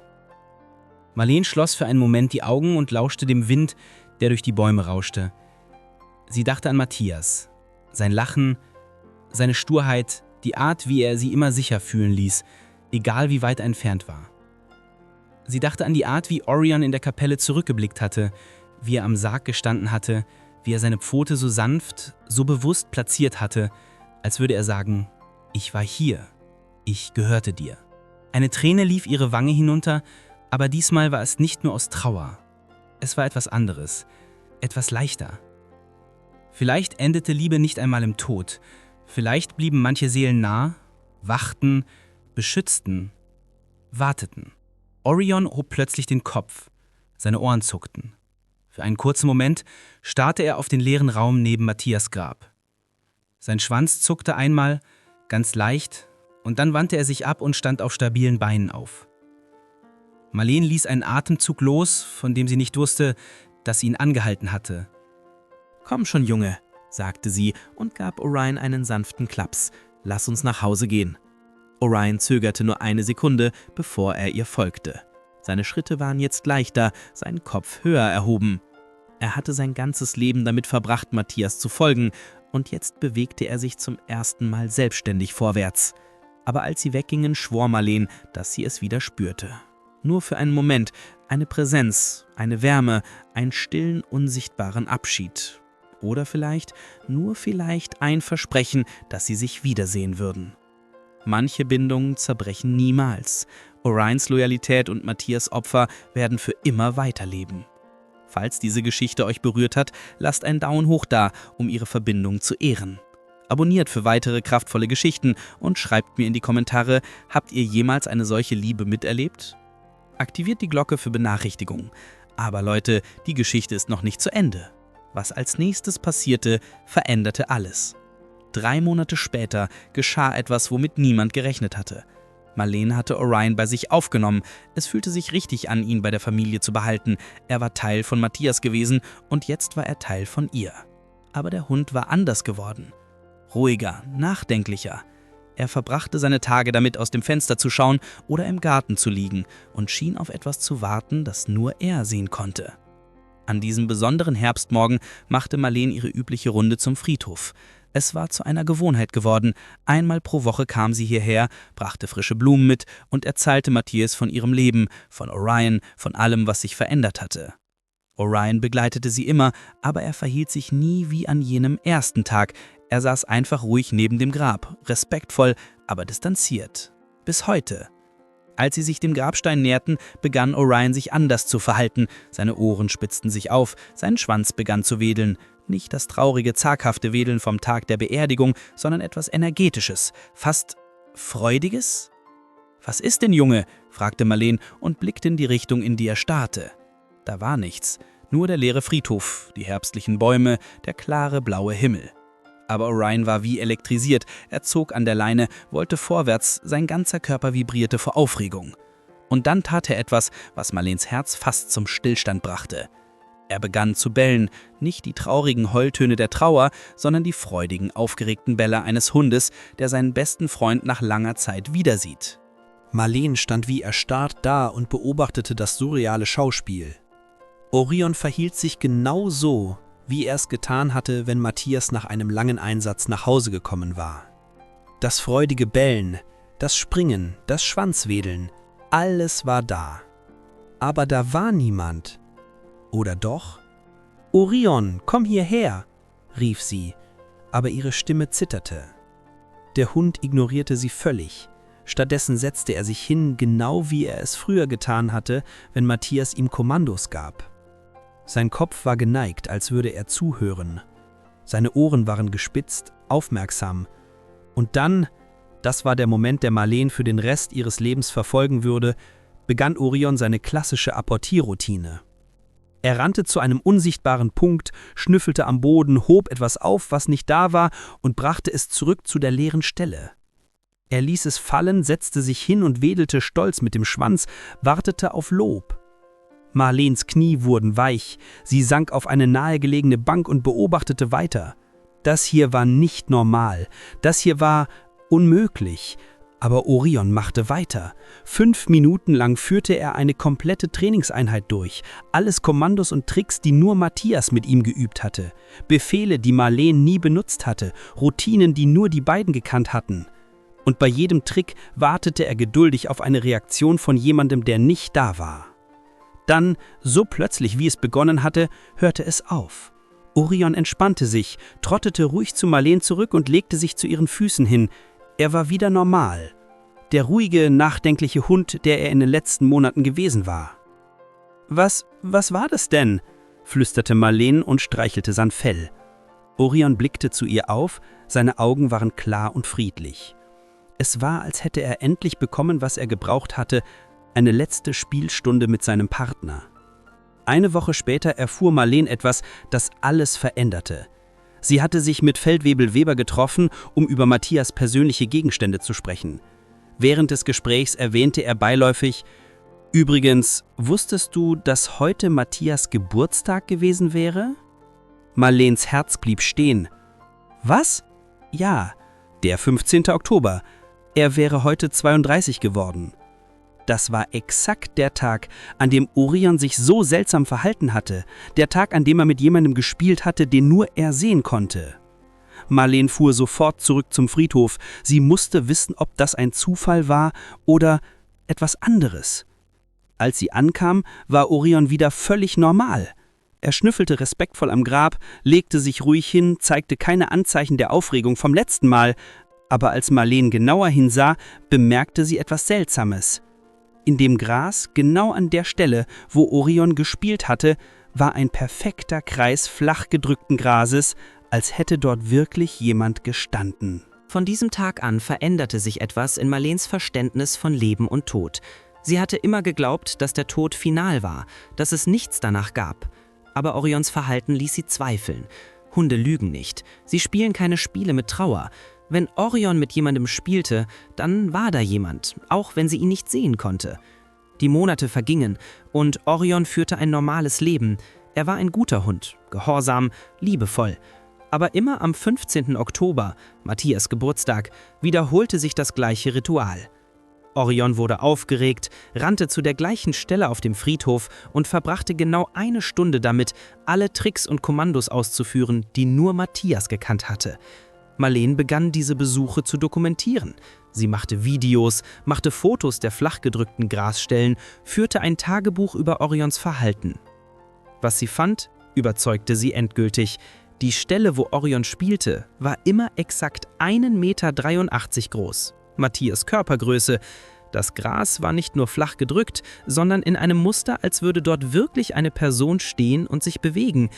Marleen schloss für einen Moment die Augen und lauschte dem Wind, der durch die Bäume rauschte. Sie dachte an Matthias, sein Lachen, seine Sturheit, die Art, wie er sie immer sicher fühlen ließ, egal wie weit er entfernt war. Sie dachte an die Art, wie Orion in der Kapelle zurückgeblickt hatte, wie er am Sarg gestanden hatte, wie er seine Pfote so sanft, so bewusst platziert hatte, als würde er sagen, ich war hier, ich gehörte dir. Eine Träne lief ihre Wange hinunter, aber diesmal war es nicht nur aus Trauer. Es war etwas anderes, etwas leichter. Vielleicht endete Liebe nicht einmal im Tod, vielleicht blieben manche Seelen nah, wachten, beschützten, warteten. Orion hob plötzlich den Kopf, seine Ohren zuckten. Für einen kurzen Moment starrte er auf den leeren Raum neben Matthias Grab. Sein Schwanz zuckte einmal, ganz leicht, und dann wandte er sich ab und stand auf stabilen Beinen auf. Marleen ließ einen Atemzug los, von dem sie nicht wusste, dass sie ihn angehalten hatte. »Komm schon, Junge«, sagte sie und gab Orion einen sanften Klaps. »Lass uns nach Hause gehen.« Orion zögerte nur eine Sekunde, bevor er ihr folgte. Seine Schritte waren jetzt leichter, sein Kopf höher erhoben. Er hatte sein ganzes Leben damit verbracht, Matthias zu folgen, und jetzt bewegte er sich zum ersten Mal selbstständig vorwärts. Aber als sie weggingen, schwor Marleen, dass sie es wieder spürte. Nur für einen Moment, eine Präsenz, eine Wärme, einen stillen, unsichtbaren Abschied. Oder vielleicht, nur vielleicht ein Versprechen, dass sie sich wiedersehen würden. Manche Bindungen zerbrechen niemals. Orions Loyalität und Matthias Opfer werden für immer weiterleben. Falls diese Geschichte euch berührt hat, lasst einen Daumen hoch da, um ihre Verbindung zu ehren. Abonniert für weitere kraftvolle Geschichten und schreibt mir in die Kommentare, habt ihr jemals eine solche Liebe miterlebt? Aktiviert die Glocke für Benachrichtigungen. Aber Leute, die Geschichte ist noch nicht zu Ende. Was als nächstes passierte, veränderte alles. 3 Monate später geschah etwas, womit niemand gerechnet hatte. Marleen hatte Orion bei sich aufgenommen. Es fühlte sich richtig an, ihn bei der Familie zu behalten. Er war Teil von Matthias gewesen und jetzt war er Teil von ihr. Aber der Hund war anders geworden. Ruhiger, nachdenklicher. Er verbrachte seine Tage damit, aus dem Fenster zu schauen oder im Garten zu liegen und schien auf etwas zu warten, das nur er sehen konnte. An diesem besonderen Herbstmorgen machte Marleen ihre übliche Runde zum Friedhof. Es war zu einer Gewohnheit geworden. Einmal pro Woche kam sie hierher, brachte frische Blumen mit und erzählte Matthias von ihrem Leben, von Orion, von allem, was sich verändert hatte. Orion begleitete sie immer, aber er verhielt sich nie wie an jenem ersten Tag. Er saß einfach ruhig neben dem Grab, respektvoll, aber distanziert. Bis heute. Als sie sich dem Grabstein näherten, begann Orion sich anders zu verhalten. Seine Ohren spitzten sich auf, sein Schwanz begann zu wedeln. Nicht das traurige, zaghafte Wedeln vom Tag der Beerdigung, sondern etwas Energetisches, fast Freudiges? »Was ist denn, Junge?« fragte Marleen und blickte in die Richtung, in die er starrte. Da war nichts, Nur der leere Friedhof, die herbstlichen Bäume, der klare blaue Himmel. Aber Orion war wie elektrisiert, er zog an der Leine, wollte vorwärts, sein ganzer Körper vibrierte vor Aufregung. Und dann tat er etwas, was Marleens Herz fast zum Stillstand brachte. Er begann zu bellen, nicht die traurigen Heultöne der Trauer, sondern die freudigen, aufgeregten Bälle eines Hundes, der seinen besten Freund nach langer Zeit wiedersieht. Marleen stand wie erstarrt da und beobachtete das surreale Schauspiel. Orion verhielt sich genau so, wie er es getan hatte, wenn Matthias nach einem langen Einsatz nach Hause gekommen war. Das freudige Bellen, das Springen, das Schwanzwedeln, alles war da. Aber da war niemand. Oder doch? »Orion, komm hierher«, rief sie, aber ihre Stimme zitterte. Der Hund ignorierte sie völlig. Stattdessen setzte er sich hin, genau wie er es früher getan hatte, wenn Matthias ihm Kommandos gab. Sein Kopf war geneigt, als würde er zuhören. Seine Ohren waren gespitzt, aufmerksam. Und dann, das war der Moment, der Marleen für den Rest ihres Lebens verfolgen würde, begann Orion seine klassische Apportierroutine. Er rannte zu einem unsichtbaren Punkt, schnüffelte am Boden, hob etwas auf, was nicht da war, und brachte es zurück zu der leeren Stelle. Er ließ es fallen, setzte sich hin und wedelte stolz mit dem Schwanz, wartete auf Lob. Marleens Knie wurden weich, sie sank auf eine nahegelegene Bank und beobachtete weiter. Das hier war nicht normal, das hier war unmöglich. Aber Orion machte weiter. 5 Minuten lang führte er eine komplette Trainingseinheit durch. Alles Kommandos und Tricks, die nur Matthias mit ihm geübt hatte. Befehle, die Marleen nie benutzt hatte. Routinen, die nur die beiden gekannt hatten. Und bei jedem Trick wartete er geduldig auf eine Reaktion von jemandem, der nicht da war. Dann, so plötzlich wie es begonnen hatte, hörte es auf. Orion entspannte sich, trottete ruhig zu Marleen zurück und legte sich zu ihren Füßen hin. Er war wieder normal. Der ruhige, nachdenkliche Hund, der er in den letzten Monaten gewesen war. Was war das denn?« flüsterte Marleen und streichelte sein Fell. Orion blickte zu ihr auf, seine Augen waren klar und friedlich. Es war, als hätte er endlich bekommen, was er gebraucht hatte, eine letzte Spielstunde mit seinem Partner. Eine Woche später erfuhr Marleen etwas, das alles veränderte. Sie hatte sich mit Feldwebel Weber getroffen, um über Matthias persönliche Gegenstände zu sprechen. Während des Gesprächs erwähnte er beiläufig: »Übrigens, wusstest du, dass heute Matthias Geburtstag gewesen wäre?« Marleens Herz blieb stehen. »Was?« »Ja, der 15. Oktober. Er wäre heute 32 geworden.« Das war exakt der Tag, an dem Orion sich so seltsam verhalten hatte, der Tag, an dem er mit jemandem gespielt hatte, den nur er sehen konnte. Marleen fuhr sofort zurück zum Friedhof. Sie musste wissen, ob das ein Zufall war oder etwas anderes. Als sie ankam, war Orion wieder völlig normal. Er schnüffelte respektvoll am Grab, legte sich ruhig hin, zeigte keine Anzeichen der Aufregung vom letzten Mal, aber als Marleen genauer hinsah, bemerkte sie etwas Seltsames. In dem Gras, genau an der Stelle, wo Orion gespielt hatte, war ein perfekter Kreis flach gedrückten Grases, als hätte dort wirklich jemand gestanden. Von diesem Tag an veränderte sich etwas in Marleens Verständnis von Leben und Tod. Sie hatte immer geglaubt, dass der Tod final war, dass es nichts danach gab. Aber Orions Verhalten ließ sie zweifeln. Hunde lügen nicht. Sie spielen keine Spiele mit Trauer. Wenn Orion mit jemandem spielte, dann war da jemand, auch wenn sie ihn nicht sehen konnte. Die Monate vergingen und Orion führte ein normales Leben. Er war ein guter Hund, gehorsam, liebevoll. Aber immer am 15. Oktober, Matthias Geburtstag, wiederholte sich das gleiche Ritual. Orion wurde aufgeregt, rannte zu der gleichen Stelle auf dem Friedhof und verbrachte genau 1 Stunde damit, alle Tricks und Kommandos auszuführen, die nur Matthias gekannt hatte. Marleen begann diese Besuche zu dokumentieren. Sie machte Videos, machte Fotos der flachgedrückten Grasstellen, führte ein Tagebuch über Orions Verhalten. Was sie fand, überzeugte sie endgültig. Die Stelle, wo Orion spielte, war immer exakt 1,83 Meter groß. Matthias Körpergröße. Das Gras war nicht nur flach gedrückt, sondern in einem Muster, als würde dort wirklich eine Person stehen und sich bewegen.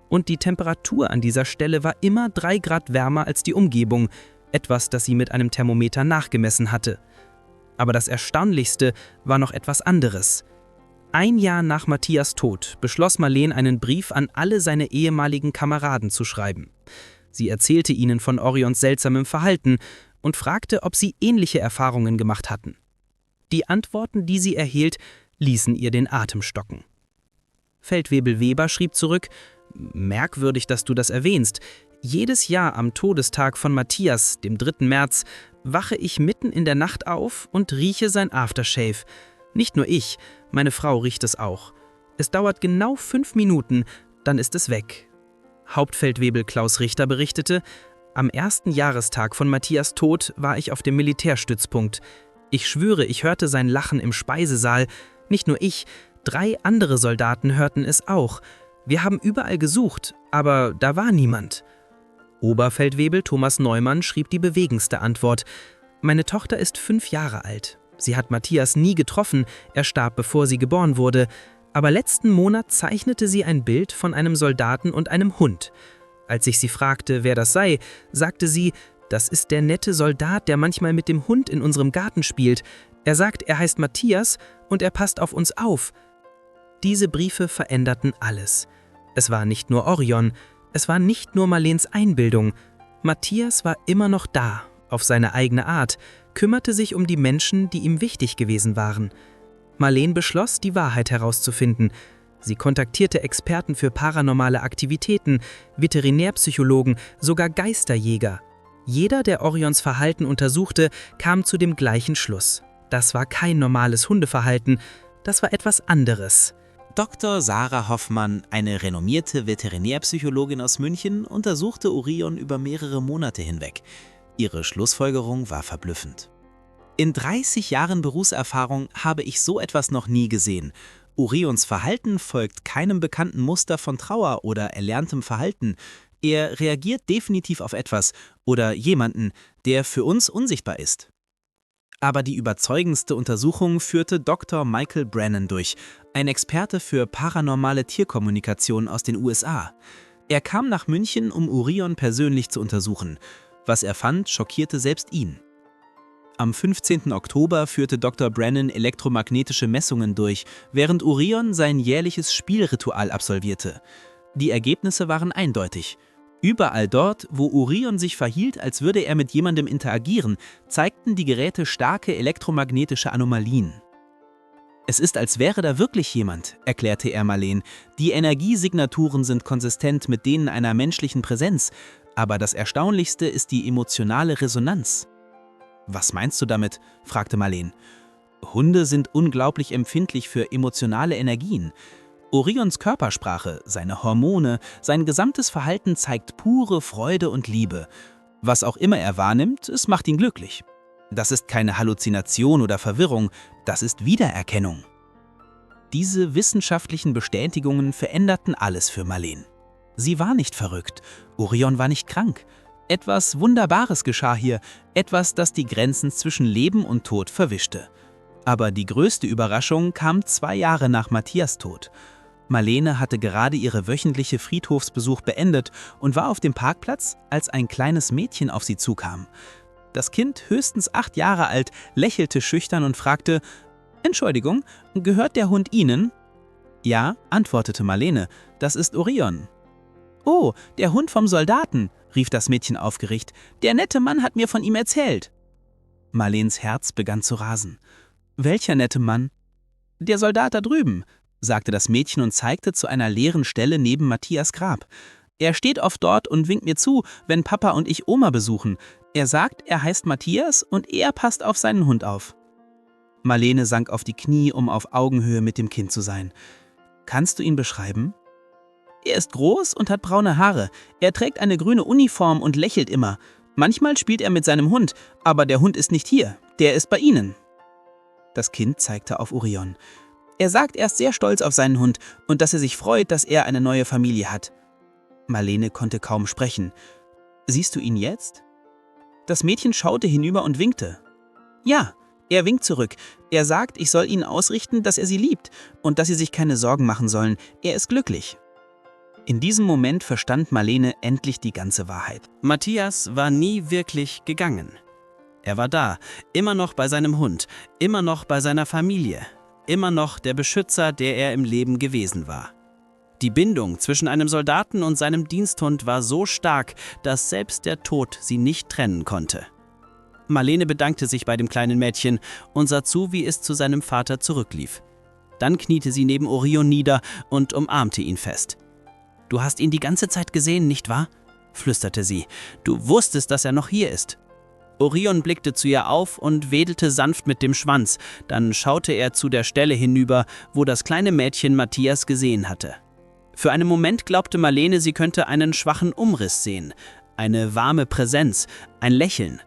Und die Temperatur an dieser Stelle war immer 3 Grad wärmer als die Umgebung, etwas, das sie mit einem Thermometer nachgemessen hatte. Aber das Erstaunlichste war noch etwas anderes. Ein Jahr nach Matthias Tod beschloss Marleen, einen Brief an alle seine ehemaligen Kameraden zu schreiben. Sie erzählte ihnen von Orions seltsamem Verhalten und fragte, ob sie ähnliche Erfahrungen gemacht hatten. Die Antworten, die sie erhielt, ließen ihr den Atem stocken. Feldwebel Weber schrieb zurück: »Merkwürdig, dass du das erwähnst. Jedes Jahr am Todestag von Matthias, dem 3. März, wache ich mitten in der Nacht auf und rieche sein Aftershave. Nicht nur ich, meine Frau riecht es auch. Es dauert genau 5 Minuten, dann ist es weg.« Hauptfeldwebel Klaus Richter berichtete: »Am 1. Jahrestag von Matthias Tod war ich auf dem Militärstützpunkt. Ich schwöre, ich hörte sein Lachen im Speisesaal. Nicht nur ich, 3 andere Soldaten hörten es auch. Wir haben überall gesucht, aber da war niemand.« Oberfeldwebel Thomas Neumann schrieb die bewegendste Antwort: »Meine Tochter ist 5 Jahre alt. Sie hat Matthias nie getroffen, er starb, bevor sie geboren wurde. Aber letzten Monat zeichnete sie ein Bild von einem Soldaten und einem Hund. Als ich sie fragte, wer das sei, sagte sie, das ist der nette Soldat, der manchmal mit dem Hund in unserem Garten spielt. Er sagt, er heißt Matthias und er passt auf uns auf.« Diese Briefe veränderten alles. Es war nicht nur Orion, es war nicht nur Marleens Einbildung. Matthias war immer noch da, auf seine eigene Art, kümmerte sich um die Menschen, die ihm wichtig gewesen waren. Marleen beschloss, die Wahrheit herauszufinden. Sie kontaktierte Experten für paranormale Aktivitäten, Veterinärpsychologen, sogar Geisterjäger. Jeder, der Orions Verhalten untersuchte, kam zu dem gleichen Schluss. Das war kein normales Hundeverhalten, das war etwas anderes. Dr. Sarah Hoffmann, eine renommierte Veterinärpsychologin aus München, untersuchte Orion über mehrere Monate hinweg. Ihre Schlussfolgerung war verblüffend. In 30 Jahren Berufserfahrung habe ich so etwas noch nie gesehen. Orions Verhalten folgt keinem bekannten Muster von Trauer oder erlerntem Verhalten. Er reagiert definitiv auf etwas oder jemanden, der für uns unsichtbar ist. Aber die überzeugendste Untersuchung führte Dr. Michael Brennan durch, ein Experte für paranormale Tierkommunikation aus den USA. Er kam nach München, um Orion persönlich zu untersuchen. Was er fand, schockierte selbst ihn. Am 15. Oktober führte Dr. Brennan elektromagnetische Messungen durch, während Orion sein jährliches Spielritual absolvierte. Die Ergebnisse waren eindeutig. Überall dort, wo Orion sich verhielt, als würde er mit jemandem interagieren, zeigten die Geräte starke elektromagnetische Anomalien. »Es ist, als wäre da wirklich jemand«, erklärte er Marleen. »Die Energiesignaturen sind konsistent mit denen einer menschlichen Präsenz, aber das Erstaunlichste ist die emotionale Resonanz.« »Was meinst du damit?«, fragte Marleen. »Hunde sind unglaublich empfindlich für emotionale Energien. Orions Körpersprache, seine Hormone, sein gesamtes Verhalten zeigt pure Freude und Liebe. Was auch immer er wahrnimmt, es macht ihn glücklich. Das ist keine Halluzination oder Verwirrung, das ist Wiedererkennung.« Diese wissenschaftlichen Bestätigungen veränderten alles für Marleen. Sie war nicht verrückt, Orion war nicht krank. Etwas Wunderbares geschah hier, etwas, das die Grenzen zwischen Leben und Tod verwischte. Aber die größte Überraschung kam 2 Jahre nach Matthias Tod. Marlene hatte gerade ihre wöchentliche Friedhofsbesuch beendet und war auf dem Parkplatz, als ein kleines Mädchen auf sie zukam. Das Kind, höchstens 8 Jahre alt, lächelte schüchtern und fragte: »Entschuldigung, gehört der Hund Ihnen?« »Ja«, antwortete Marlene, »das ist Orion.« »Oh, der Hund vom Soldaten«, rief das Mädchen aufgeregt. »Der nette Mann hat mir von ihm erzählt.« Marleens Herz begann zu rasen. »Welcher nette Mann?« »Der Soldat da drüben«, sagte das Mädchen und zeigte zu einer leeren Stelle neben Matthias Grab. »Er steht oft dort und winkt mir zu, wenn Papa und ich Oma besuchen. Er sagt, er heißt Matthias und er passt auf seinen Hund auf.« Marlene sank auf die Knie, um auf Augenhöhe mit dem Kind zu sein. »Kannst du ihn beschreiben?« »Er ist groß und hat braune Haare. Er trägt eine grüne Uniform und lächelt immer. Manchmal spielt er mit seinem Hund, aber der Hund ist nicht hier. Der ist bei Ihnen.« Das Kind zeigte auf Orion. »Er sagt, er ist sehr stolz auf seinen Hund und dass er sich freut, dass er eine neue Familie hat.« Marlene konnte kaum sprechen. »Siehst du ihn jetzt?« Das Mädchen schaute hinüber und winkte. »Ja, er winkt zurück. Er sagt, ich soll ihnen ausrichten, dass er sie liebt und dass sie sich keine Sorgen machen sollen. Er ist glücklich.« In diesem Moment verstand Marlene endlich die ganze Wahrheit. Matthias war nie wirklich gegangen. Er war da, immer noch bei seinem Hund, immer noch bei seiner Familie. immer noch der Beschützer, der er im Leben gewesen war. Die Bindung zwischen einem Soldaten und seinem Diensthund war so stark, dass selbst der Tod sie nicht trennen konnte. Marlene bedankte sich bei dem kleinen Mädchen und sah zu, wie es zu seinem Vater zurücklief. Dann kniete sie neben Orion nieder und umarmte ihn fest. »Du hast ihn die ganze Zeit gesehen, nicht wahr?« flüsterte sie. »Du wusstest, dass er noch hier ist.« Orion blickte zu ihr auf und wedelte sanft mit dem Schwanz. Dann schaute er zu der Stelle hinüber, wo das kleine Mädchen Matthias gesehen hatte. Für einen Moment glaubte Marlene, sie könnte einen schwachen Umriss sehen, eine warme Präsenz, ein Lächeln.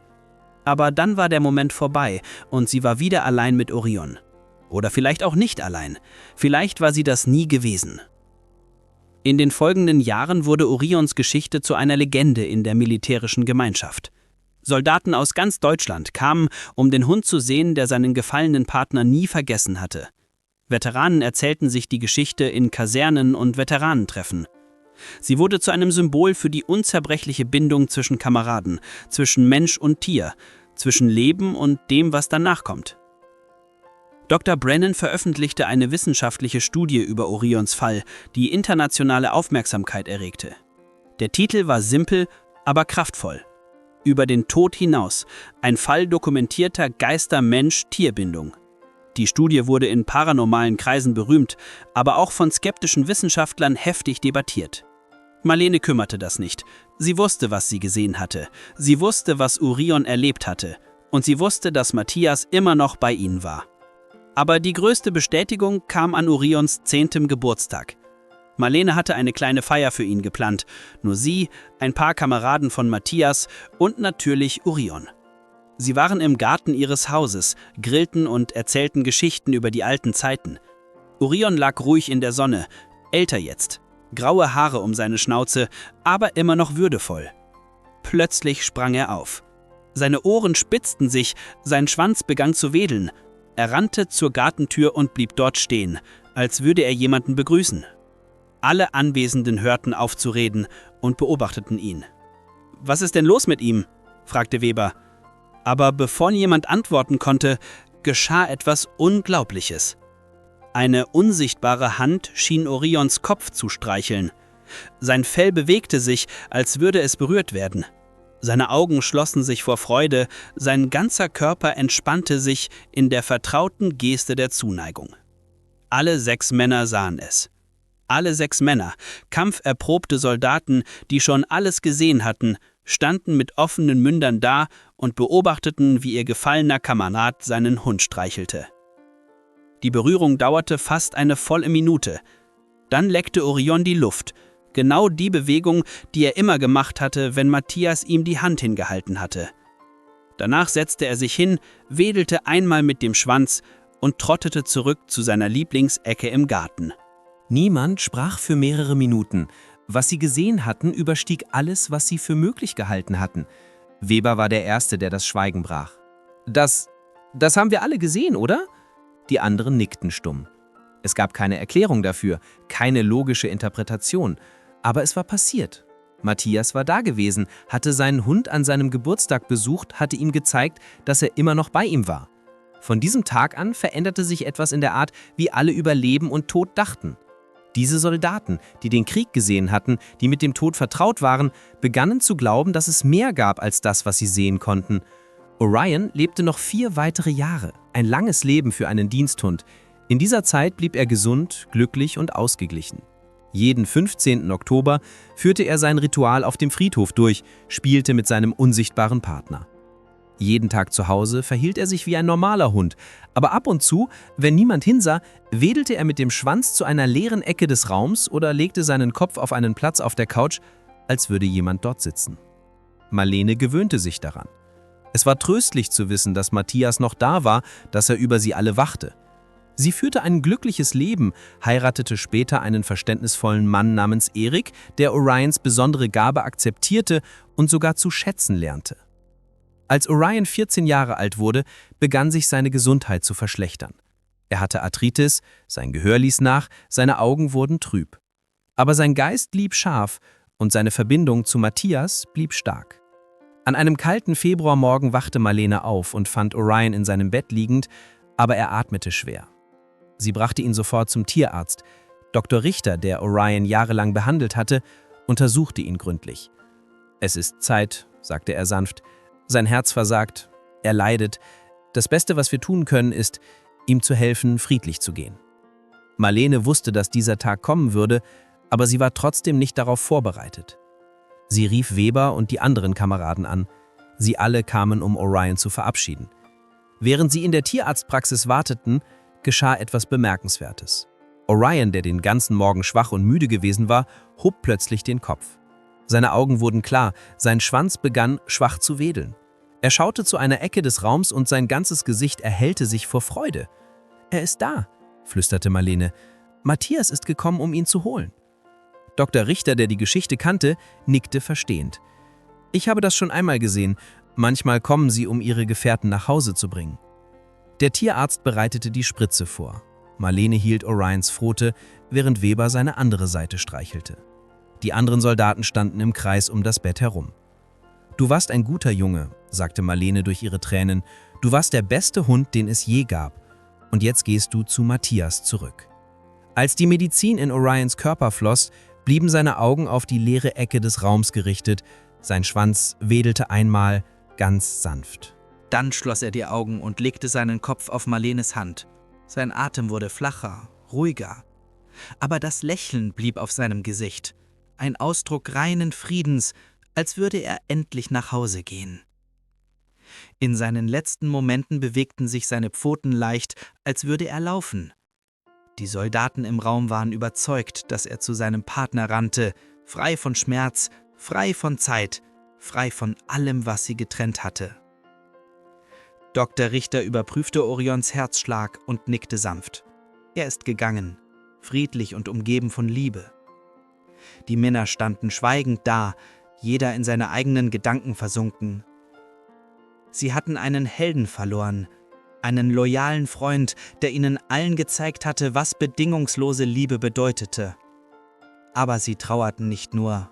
Aber dann war der Moment vorbei und sie war wieder allein mit Orion. Oder vielleicht auch nicht allein. Vielleicht war sie das nie gewesen. In den folgenden Jahren wurde Orions Geschichte zu einer Legende in der militärischen Gemeinschaft. Soldaten aus ganz Deutschland kamen, um den Hund zu sehen, der seinen gefallenen Partner nie vergessen hatte. Veteranen erzählten sich die Geschichte in Kasernen und Veteranentreffen. Sie wurde zu einem Symbol für die unzerbrechliche Bindung zwischen Kameraden, zwischen Mensch und Tier, zwischen Leben und dem, was danach kommt. Dr. Brennan veröffentlichte eine wissenschaftliche Studie über Orions Fall, die internationale Aufmerksamkeit erregte. Der Titel war simpel, aber kraftvoll. Über den Tod hinaus, ein Fall dokumentierter Geister-Mensch-Tier-Bindung. Die Studie wurde in paranormalen Kreisen berühmt, aber auch von skeptischen Wissenschaftlern heftig debattiert. Marlene kümmerte das nicht. Sie wusste, was sie gesehen hatte. Sie wusste, was Orion erlebt hatte. Und sie wusste, dass Matthias immer noch bei ihnen war. Aber die größte Bestätigung kam an Orions 10. Geburtstag. Marlene hatte eine kleine Feier für ihn geplant. Nur sie, ein paar Kameraden von Matthias und natürlich Orion. Sie waren im Garten ihres Hauses, grillten und erzählten Geschichten über die alten Zeiten. Orion lag ruhig in der Sonne, älter jetzt. Graue Haare um seine Schnauze, aber immer noch würdevoll. Plötzlich sprang er auf. Seine Ohren spitzten sich, sein Schwanz begann zu wedeln. Er rannte zur Gartentür und blieb dort stehen, als würde er jemanden begrüßen. Alle Anwesenden hörten auf zu reden und beobachteten ihn. »Was ist denn los mit ihm?« fragte Weber. Aber bevor jemand antworten konnte, geschah etwas Unglaubliches. Eine unsichtbare Hand schien Orions Kopf zu streicheln. Sein Fell bewegte sich, als würde es berührt werden. Seine Augen schlossen sich vor Freude, sein ganzer Körper entspannte sich in der vertrauten Geste der Zuneigung. Alle 6 Männer sahen es. Alle 6 Männer, kampferprobte Soldaten, die schon alles gesehen hatten, standen mit offenen Mündern da und beobachteten, wie ihr gefallener Kamerad seinen Hund streichelte. Die Berührung dauerte fast eine volle Minute. Dann leckte Orion die Luft, genau die Bewegung, die er immer gemacht hatte, wenn Matthias ihm die Hand hingehalten hatte. Danach setzte er sich hin, wedelte einmal mit dem Schwanz und trottete zurück zu seiner Lieblingsecke im Garten. Niemand sprach für mehrere Minuten. Was sie gesehen hatten, überstieg alles, was sie für möglich gehalten hatten. Weber war der Erste, der das Schweigen brach. Das haben wir alle gesehen, oder?« Die anderen nickten stumm. Es gab keine Erklärung dafür, keine logische Interpretation. Aber es war passiert. Matthias war da gewesen, hatte seinen Hund an seinem Geburtstag besucht, hatte ihm gezeigt, dass er immer noch bei ihm war. Von diesem Tag an veränderte sich etwas in der Art, wie alle über Leben und Tod dachten. Diese Soldaten, die den Krieg gesehen hatten, die mit dem Tod vertraut waren, begannen zu glauben, dass es mehr gab als das, was sie sehen konnten. Orion lebte noch 4 weitere Jahre, ein langes Leben für einen Diensthund. In dieser Zeit blieb er gesund, glücklich und ausgeglichen. Jeden 15. Oktober führte er sein Ritual auf dem Friedhof durch, spielte mit seinem unsichtbaren Partner. Jeden Tag zu Hause verhielt er sich wie ein normaler Hund, aber ab und zu, wenn niemand hinsah, wedelte er mit dem Schwanz zu einer leeren Ecke des Raums oder legte seinen Kopf auf einen Platz auf der Couch, als würde jemand dort sitzen. Marlene gewöhnte sich daran. Es war tröstlich zu wissen, dass Matthias noch da war, dass er über sie alle wachte. Sie führte ein glückliches Leben, heiratete später einen verständnisvollen Mann namens Erik, der Orions besondere Gabe akzeptierte und sogar zu schätzen lernte. Als Orion 14 Jahre alt wurde, begann sich seine Gesundheit zu verschlechtern. Er hatte Arthritis, sein Gehör ließ nach, seine Augen wurden trüb. Aber sein Geist blieb scharf und seine Verbindung zu Matthias blieb stark. An einem kalten Februarmorgen wachte Marlene auf und fand Orion in seinem Bett liegend, aber er atmete schwer. Sie brachte ihn sofort zum Tierarzt. Dr. Richter, der Orion jahrelang behandelt hatte, untersuchte ihn gründlich. »Es ist Zeit«, sagte er sanft. »Sein Herz versagt. Er leidet. Das Beste, was wir tun können, ist, ihm zu helfen, friedlich zu gehen.« Marlene wusste, dass dieser Tag kommen würde, aber sie war trotzdem nicht darauf vorbereitet. Sie rief Weber und die anderen Kameraden an. Sie alle kamen, um Orion zu verabschieden. Während sie in der Tierarztpraxis warteten, geschah etwas Bemerkenswertes. Orion, der den ganzen Morgen schwach und müde gewesen war, hob plötzlich den Kopf. Seine Augen wurden klar, sein Schwanz begann schwach zu wedeln. Er schaute zu einer Ecke des Raums und sein ganzes Gesicht erhellte sich vor Freude. »Er ist da«, flüsterte Marlene. »Matthias ist gekommen, um ihn zu holen.« Dr. Richter, der die Geschichte kannte, nickte verstehend. »Ich habe das schon einmal gesehen. Manchmal kommen sie, um ihre Gefährten nach Hause zu bringen.« Der Tierarzt bereitete die Spritze vor. Marlene hielt Orions Pfote, während Weber seine andere Seite streichelte. Die anderen Soldaten standen im Kreis um das Bett herum. »Du warst ein guter Junge«, sagte Marlene durch ihre Tränen. »Du warst der beste Hund, den es je gab. Und jetzt gehst du zu Matthias zurück.« Als die Medizin in Orions Körper floss, blieben seine Augen auf die leere Ecke des Raums gerichtet. Sein Schwanz wedelte einmal ganz sanft. Dann schloss er die Augen und legte seinen Kopf auf Marlenes Hand. Sein Atem wurde flacher, ruhiger. Aber das Lächeln blieb auf seinem Gesicht. Ein Ausdruck reinen Friedens, als würde er endlich nach Hause gehen. In seinen letzten Momenten bewegten sich seine Pfoten leicht, als würde er laufen. Die Soldaten im Raum waren überzeugt, dass er zu seinem Partner rannte, frei von Schmerz, frei von Zeit, frei von allem, was sie getrennt hatte. Dr. Richter überprüfte Orions Herzschlag und nickte sanft. Er ist gegangen, friedlich und umgeben von Liebe. Die Männer standen schweigend da, jeder in seine eigenen Gedanken versunken. Sie hatten einen Helden verloren, einen loyalen Freund, der ihnen allen gezeigt hatte, was bedingungslose Liebe bedeutete. Aber sie trauerten nicht nur.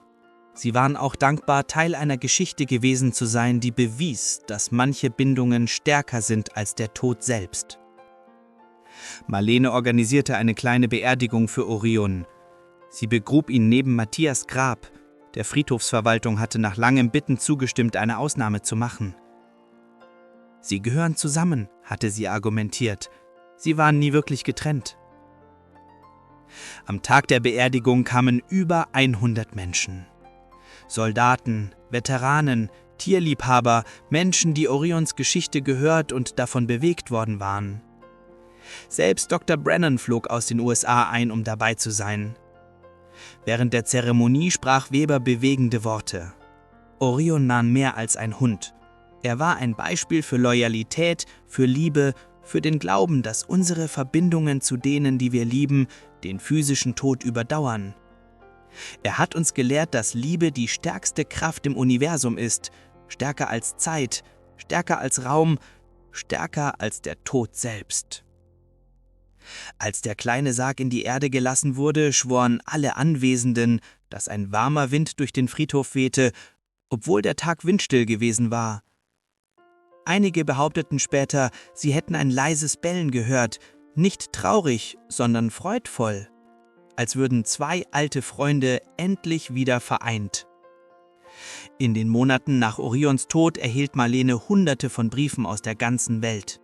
Sie waren auch dankbar, Teil einer Geschichte gewesen zu sein, die bewies, dass manche Bindungen stärker sind als der Tod selbst. Marlene organisierte eine kleine Beerdigung für Orion. Sie begrub ihn neben Matthias Grab. Der Friedhofsverwaltung hatte nach langem Bitten zugestimmt, eine Ausnahme zu machen. Sie gehören zusammen, hatte sie argumentiert. Sie waren nie wirklich getrennt. Am Tag der Beerdigung kamen über 100 Menschen. Soldaten, Veteranen, Tierliebhaber, Menschen, die Orions Geschichte gehört und davon bewegt worden waren. Selbst Dr. Brennan flog aus den USA ein, um dabei zu sein. Während der Zeremonie sprach Weber bewegende Worte. Orion nahm mehr als ein Hund. Er war ein Beispiel für Loyalität, für Liebe, für den Glauben, dass unsere Verbindungen zu denen, die wir lieben, den physischen Tod überdauern. Er hat uns gelehrt, dass Liebe die stärkste Kraft im Universum ist, stärker als Zeit, stärker als Raum, stärker als der Tod selbst. Als der kleine Sarg in die Erde gelassen wurde, schworen alle Anwesenden, dass ein warmer Wind durch den Friedhof wehte, obwohl der Tag windstill gewesen war. Einige behaupteten später, sie hätten ein leises Bellen gehört, nicht traurig, sondern freudvoll, als würden zwei alte Freunde endlich wieder vereint. In den Monaten nach Orions Tod erhielt Marlene Hunderte von Briefen aus der ganzen Welt.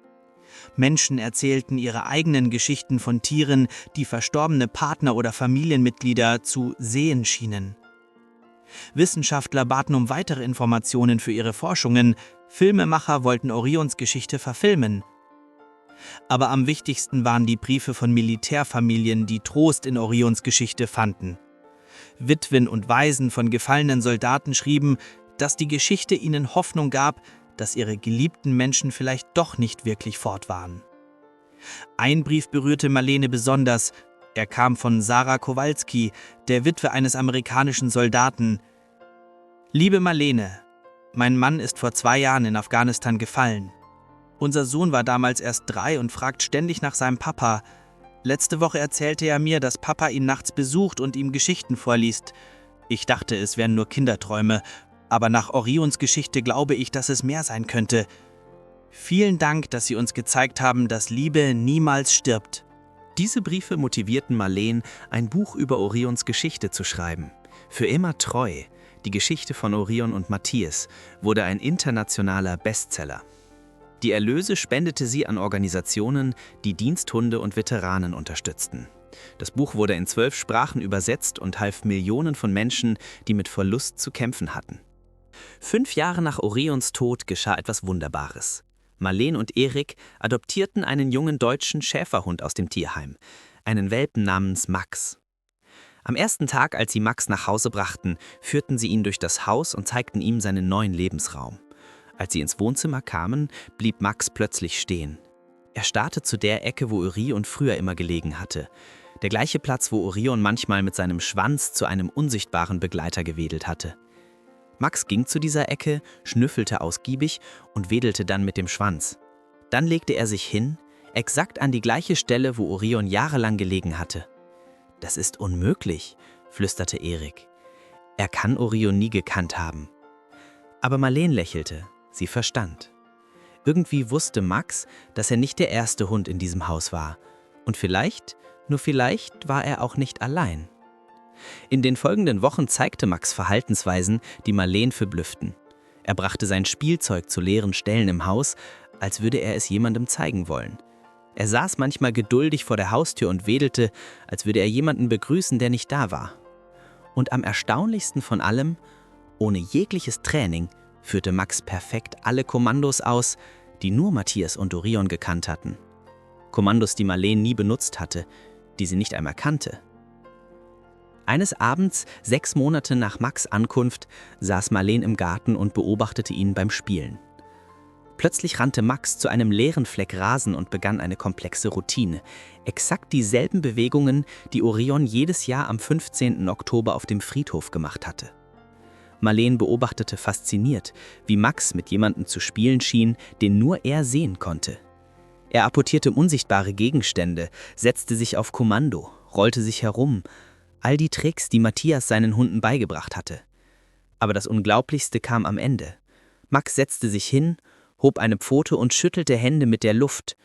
Menschen erzählten ihre eigenen Geschichten von Tieren, die verstorbene Partner oder Familienmitglieder zu sehen schienen. Wissenschaftler baten um weitere Informationen für ihre Forschungen, Filmemacher wollten Orions Geschichte verfilmen. Aber am wichtigsten waren die Briefe von Militärfamilien, die Trost in Orions Geschichte fanden. Witwen und Waisen von gefallenen Soldaten schrieben, dass die Geschichte ihnen Hoffnung gab, dass ihre geliebten Menschen vielleicht doch nicht wirklich fort waren. Ein Brief berührte Marlene besonders. Er kam von Sarah Kowalski, der Witwe eines amerikanischen Soldaten. »Liebe Marlene, mein Mann ist vor 2 Jahren in Afghanistan gefallen. Unser Sohn war damals erst 3 und fragt ständig nach seinem Papa. Letzte Woche erzählte er mir, dass Papa ihn nachts besucht und ihm Geschichten vorliest. Ich dachte, es wären nur Kinderträume, aber nach Orions Geschichte glaube ich, dass es mehr sein könnte. Vielen Dank, dass Sie uns gezeigt haben, dass Liebe niemals stirbt. Diese Briefe motivierten Marleen, ein Buch über Orions Geschichte zu schreiben. Für immer treu, die Geschichte von Orion und Matthias, wurde ein internationaler Bestseller. Die Erlöse spendete sie an Organisationen, die Diensthunde und Veteranen unterstützten. Das Buch wurde in 12 Sprachen übersetzt und half Millionen von Menschen, die mit Verlust zu kämpfen hatten. 5 Jahre nach Orions Tod geschah etwas Wunderbares. Marleen und Erik adoptierten einen jungen deutschen Schäferhund aus dem Tierheim, einen Welpen namens Max. Am ersten Tag, als sie Max nach Hause brachten, führten sie ihn durch das Haus und zeigten ihm seinen neuen Lebensraum. Als sie ins Wohnzimmer kamen, blieb Max plötzlich stehen. Er starrte zu der Ecke, wo Orion früher immer gelegen hatte. Der gleiche Platz, wo Orion manchmal mit seinem Schwanz zu einem unsichtbaren Begleiter gewedelt hatte. Max ging zu dieser Ecke, schnüffelte ausgiebig und wedelte dann mit dem Schwanz. Dann legte er sich hin, exakt an die gleiche Stelle, wo Orion jahrelang gelegen hatte. »Das ist unmöglich«, flüsterte Erik. »Er kann Orion nie gekannt haben.« Aber Marleen lächelte, sie verstand. Irgendwie wusste Max, dass er nicht der erste Hund in diesem Haus war. Und vielleicht, nur vielleicht, war er auch nicht allein. In den folgenden Wochen zeigte Max Verhaltensweisen, die Marleen verblüfften. Er brachte sein Spielzeug zu leeren Stellen im Haus, als würde er es jemandem zeigen wollen. Er saß manchmal geduldig vor der Haustür und wedelte, als würde er jemanden begrüßen, der nicht da war. Und am erstaunlichsten von allem, ohne jegliches Training, führte Max perfekt alle Kommandos aus, die nur Matthias und Orion gekannt hatten. Kommandos, die Marleen nie benutzt hatte, die sie nicht einmal kannte. Eines Abends, 6 Monate nach Max' Ankunft, saß Marleen im Garten und beobachtete ihn beim Spielen. Plötzlich rannte Max zu einem leeren Fleck Rasen und begann eine komplexe Routine. Exakt dieselben Bewegungen, die Orion jedes Jahr am 15. Oktober auf dem Friedhof gemacht hatte. Marleen beobachtete fasziniert, wie Max mit jemandem zu spielen schien, den nur er sehen konnte. Er apportierte unsichtbare Gegenstände, setzte sich auf Kommando, rollte sich herum. All die Tricks, die Matthias seinen Hunden beigebracht hatte. Aber das Unglaublichste kam am Ende. Max setzte sich hin, hob eine Pfote und schüttelte Hände mit der Luft.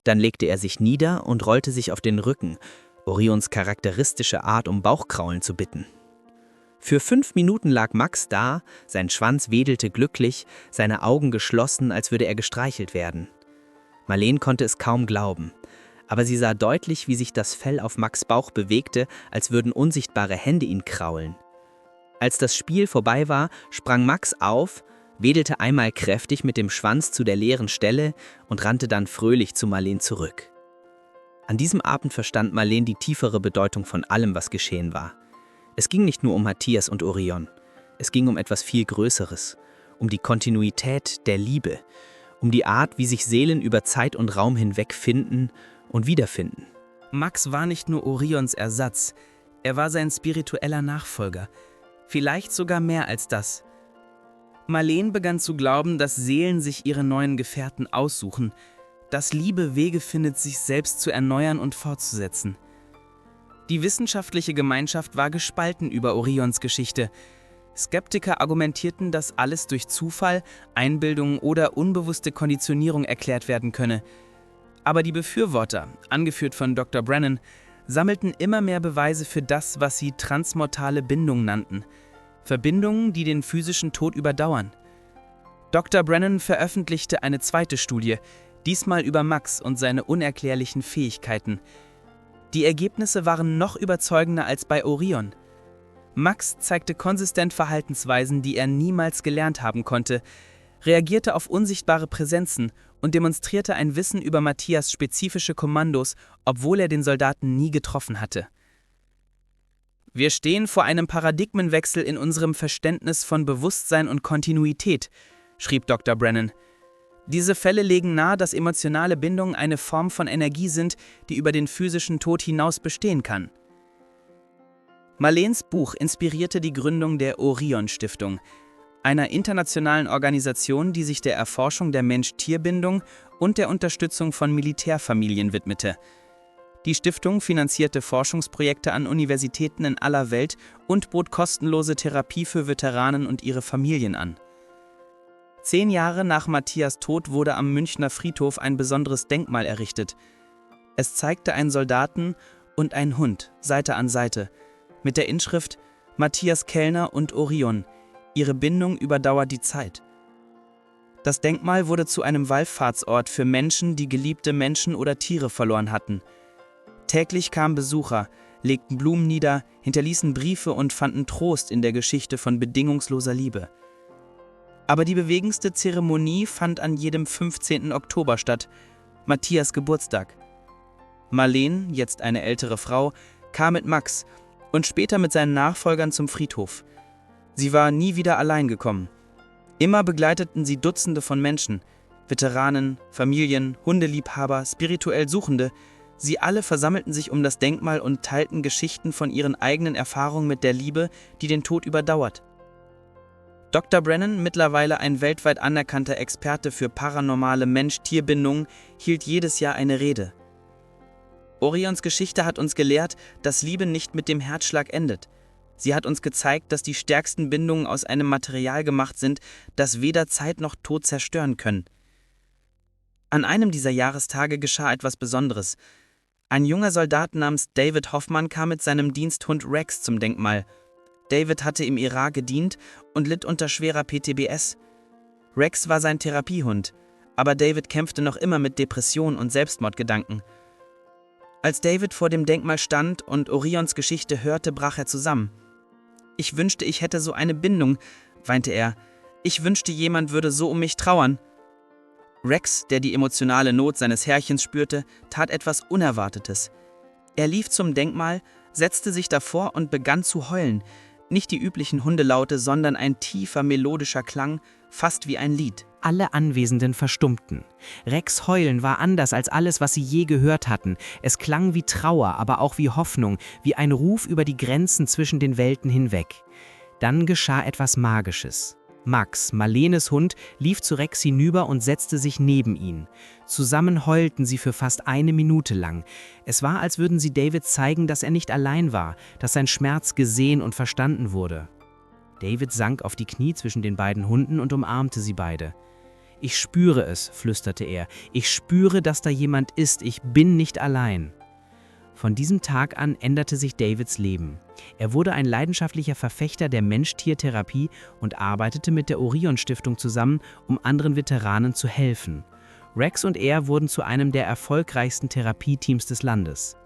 Dann legte er sich nieder und rollte sich auf den Rücken, Orions charakteristische Art, um Bauchkraulen zu bitten. Für 5 Minuten lag Max da, sein Schwanz wedelte glücklich, seine Augen geschlossen, als würde er gestreichelt werden. Marleen konnte es kaum glauben. Aber sie sah deutlich, wie sich das Fell auf Max' Bauch bewegte, als würden unsichtbare Hände ihn kraulen. Als das Spiel vorbei war, sprang Max auf, wedelte einmal kräftig mit dem Schwanz zu der leeren Stelle und rannte dann fröhlich zu Marleen zurück. An diesem Abend verstand Marleen die tiefere Bedeutung von allem, was geschehen war. Es ging nicht nur um Matthias und Orion, es ging um etwas viel Größeres, um die Kontinuität der Liebe, um die Art, wie sich Seelen über Zeit und Raum hinweg finden und wiederfinden. Max war nicht nur Orions Ersatz, er war sein spiritueller Nachfolger. Vielleicht sogar mehr als das. Marleen begann zu glauben, dass Seelen sich ihre neuen Gefährten aussuchen, dass Liebe Wege findet, sich selbst zu erneuern und fortzusetzen. Die wissenschaftliche Gemeinschaft war gespalten über Orions Geschichte. Skeptiker argumentierten, dass alles durch Zufall, Einbildung oder unbewusste Konditionierung erklärt werden könne. Aber die Befürworter, angeführt von Dr. Brennan, sammelten immer mehr Beweise für das, was sie transmortale Bindung nannten. Verbindungen, die den physischen Tod überdauern. Dr. Brennan veröffentlichte eine zweite Studie, diesmal über Max und seine unerklärlichen Fähigkeiten. Die Ergebnisse waren noch überzeugender als bei Orion. Max zeigte konsistent Verhaltensweisen, die er niemals gelernt haben konnte, reagierte auf unsichtbare Präsenzen und demonstrierte ein Wissen über Matthias' spezifische Kommandos, obwohl er den Soldaten nie getroffen hatte. Wir stehen vor einem Paradigmenwechsel in unserem Verständnis von Bewusstsein und Kontinuität, schrieb Dr. Brennan. Diese Fälle legen nahe, dass emotionale Bindungen eine Form von Energie sind, die über den physischen Tod hinaus bestehen kann. Marleens Buch inspirierte die Gründung der Orion-Stiftung, einer internationalen Organisation, die sich der Erforschung der Mensch-Tier-Bindung und der Unterstützung von Militärfamilien widmete. Die Stiftung finanzierte Forschungsprojekte an Universitäten in aller Welt und bot kostenlose Therapie für Veteranen und ihre Familien an. 10 Jahre nach Matthias' Tod wurde am Münchner Friedhof ein besonderes Denkmal errichtet. Es zeigte einen Soldaten und einen Hund, Seite an Seite, mit der Inschrift Matthias Kellner und Orion, ihre Bindung überdauert die Zeit. Das Denkmal wurde zu einem Wallfahrtsort für Menschen, die geliebte Menschen oder Tiere verloren hatten. Täglich kamen Besucher, legten Blumen nieder, hinterließen Briefe und fanden Trost in der Geschichte von bedingungsloser Liebe. Aber die bewegendste Zeremonie fand an jedem 15. Oktober statt, Matthias Geburtstag. Marleen, jetzt eine ältere Frau, kam mit Max und später mit seinen Nachfolgern zum Friedhof. Sie war nie wieder allein gekommen. Immer begleiteten sie Dutzende von Menschen, Veteranen, Familien, Hundeliebhaber, spirituell Suchende. Sie alle versammelten sich um das Denkmal und teilten Geschichten von ihren eigenen Erfahrungen mit der Liebe, die den Tod überdauert. Dr. Brennan, mittlerweile ein weltweit anerkannter Experte für paranormale Mensch-Tier-Bindungen, hielt jedes Jahr eine Rede. Orions Geschichte hat uns gelehrt, dass Liebe nicht mit dem Herzschlag endet. Sie hat uns gezeigt, dass die stärksten Bindungen aus einem Material gemacht sind, das weder Zeit noch Tod zerstören können. An einem dieser Jahrestage geschah etwas Besonderes. Ein junger Soldat namens David Hoffmann kam mit seinem Diensthund Rex zum Denkmal. David hatte im Irak gedient und litt unter schwerer PTBS. Rex war sein Therapiehund, aber David kämpfte noch immer mit Depressionen und Selbstmordgedanken. Als David vor dem Denkmal stand und Orions Geschichte hörte, brach er zusammen. »Ich wünschte, ich hätte so eine Bindung«, weinte er. »Ich wünschte, jemand würde so um mich trauern.« Rex, der die emotionale Not seines Herrchens spürte, tat etwas Unerwartetes. Er lief zum Denkmal, setzte sich davor und begann zu heulen. Nicht die üblichen Hundelaute, sondern ein tiefer, melodischer Klang, fast wie ein Lied. Alle Anwesenden verstummten. Rex' Heulen war anders als alles, was sie je gehört hatten. Es klang wie Trauer, aber auch wie Hoffnung, wie ein Ruf über die Grenzen zwischen den Welten hinweg. Dann geschah etwas Magisches. Max, Marleenes Hund, lief zu Rex hinüber und setzte sich neben ihn. Zusammen heulten sie für fast 1 Minute lang. Es war, als würden sie David zeigen, dass er nicht allein war, dass sein Schmerz gesehen und verstanden wurde. David sank auf die Knie zwischen den beiden Hunden und umarmte sie beide. »Ich spüre es«, flüsterte er. »Ich spüre, dass da jemand ist. Ich bin nicht allein.« Von diesem Tag an änderte sich Davids Leben. Er wurde ein leidenschaftlicher Verfechter der Mensch-Tier-Therapie und arbeitete mit der Orion-Stiftung zusammen, um anderen Veteranen zu helfen. Rex und er wurden zu einem der erfolgreichsten Therapieteams des Landes.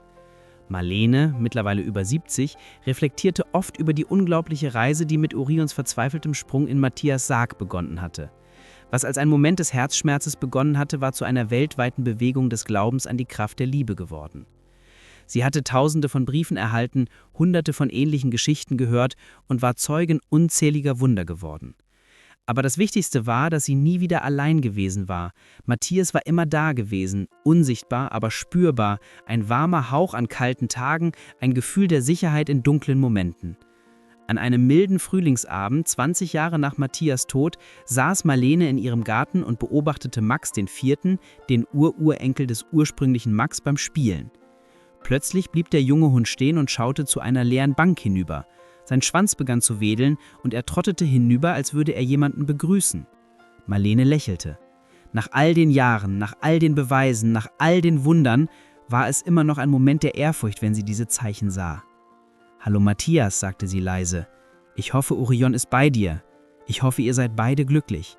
Marleene, mittlerweile über 70, reflektierte oft über die unglaubliche Reise, die mit Orions verzweifeltem Sprung in Matthias Sarg begonnen hatte. Was als ein Moment des Herzschmerzes begonnen hatte, war zu einer weltweiten Bewegung des Glaubens an die Kraft der Liebe geworden. Sie hatte Tausende von Briefen erhalten, Hunderte von ähnlichen Geschichten gehört und war Zeugin unzähliger Wunder geworden. Aber das Wichtigste war, dass sie nie wieder allein gewesen war. Matthias war immer da gewesen, unsichtbar, aber spürbar, ein warmer Hauch an kalten Tagen, ein Gefühl der Sicherheit in dunklen Momenten. An einem milden Frühlingsabend, 20 Jahre nach Matthias Tod, saß Marleene in ihrem Garten und beobachtete Max IV., den Ururenkel des ursprünglichen Max, beim Spielen. Plötzlich blieb der junge Hund stehen und schaute zu einer leeren Bank hinüber. Sein Schwanz begann zu wedeln und er trottete hinüber, als würde er jemanden begrüßen. Marleene lächelte. Nach all den Jahren, nach all den Beweisen, nach all den Wundern war es immer noch ein Moment der Ehrfurcht, wenn sie diese Zeichen sah. »Hallo Matthias«, sagte sie leise. »Ich hoffe, Orion ist bei dir. Ich hoffe, ihr seid beide glücklich.«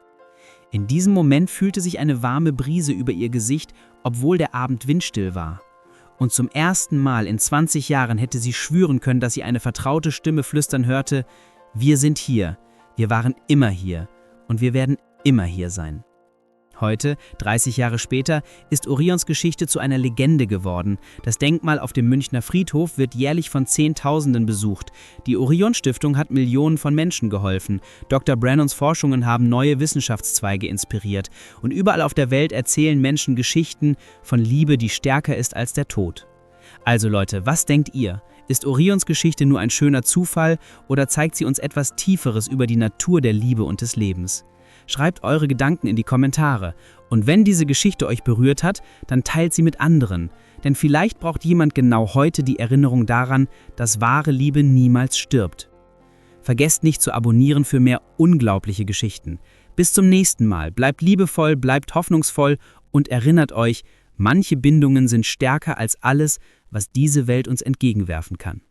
In diesem Moment fühlte sich eine warme Brise über ihr Gesicht, obwohl der Abend windstill war. Und zum ersten Mal in 20 Jahren hätte sie schwören können, dass sie eine vertraute Stimme flüstern hörte: »Wir sind hier, wir waren immer hier und wir werden immer hier sein.« Heute, 30 Jahre später, ist Orions Geschichte zu einer Legende geworden. Das Denkmal auf dem Münchner Friedhof wird jährlich von Zehntausenden besucht. Die Orion-Stiftung hat Millionen von Menschen geholfen. Dr. Brennans Forschungen haben neue Wissenschaftszweige inspiriert. Und überall auf der Welt erzählen Menschen Geschichten von Liebe, die stärker ist als der Tod. Also Leute, was denkt ihr? Ist Orions Geschichte nur ein schöner Zufall oder zeigt sie uns etwas Tieferes über die Natur der Liebe und des Lebens? Schreibt eure Gedanken in die Kommentare. Und wenn diese Geschichte euch berührt hat, dann teilt sie mit anderen. Denn vielleicht braucht jemand genau heute die Erinnerung daran, dass wahre Liebe niemals stirbt. Vergesst nicht zu abonnieren für mehr unglaubliche Geschichten. Bis zum nächsten Mal. Bleibt liebevoll, bleibt hoffnungsvoll und erinnert euch, Manche Bindungen sind stärker als alles, was diese Welt uns entgegenwerfen kann.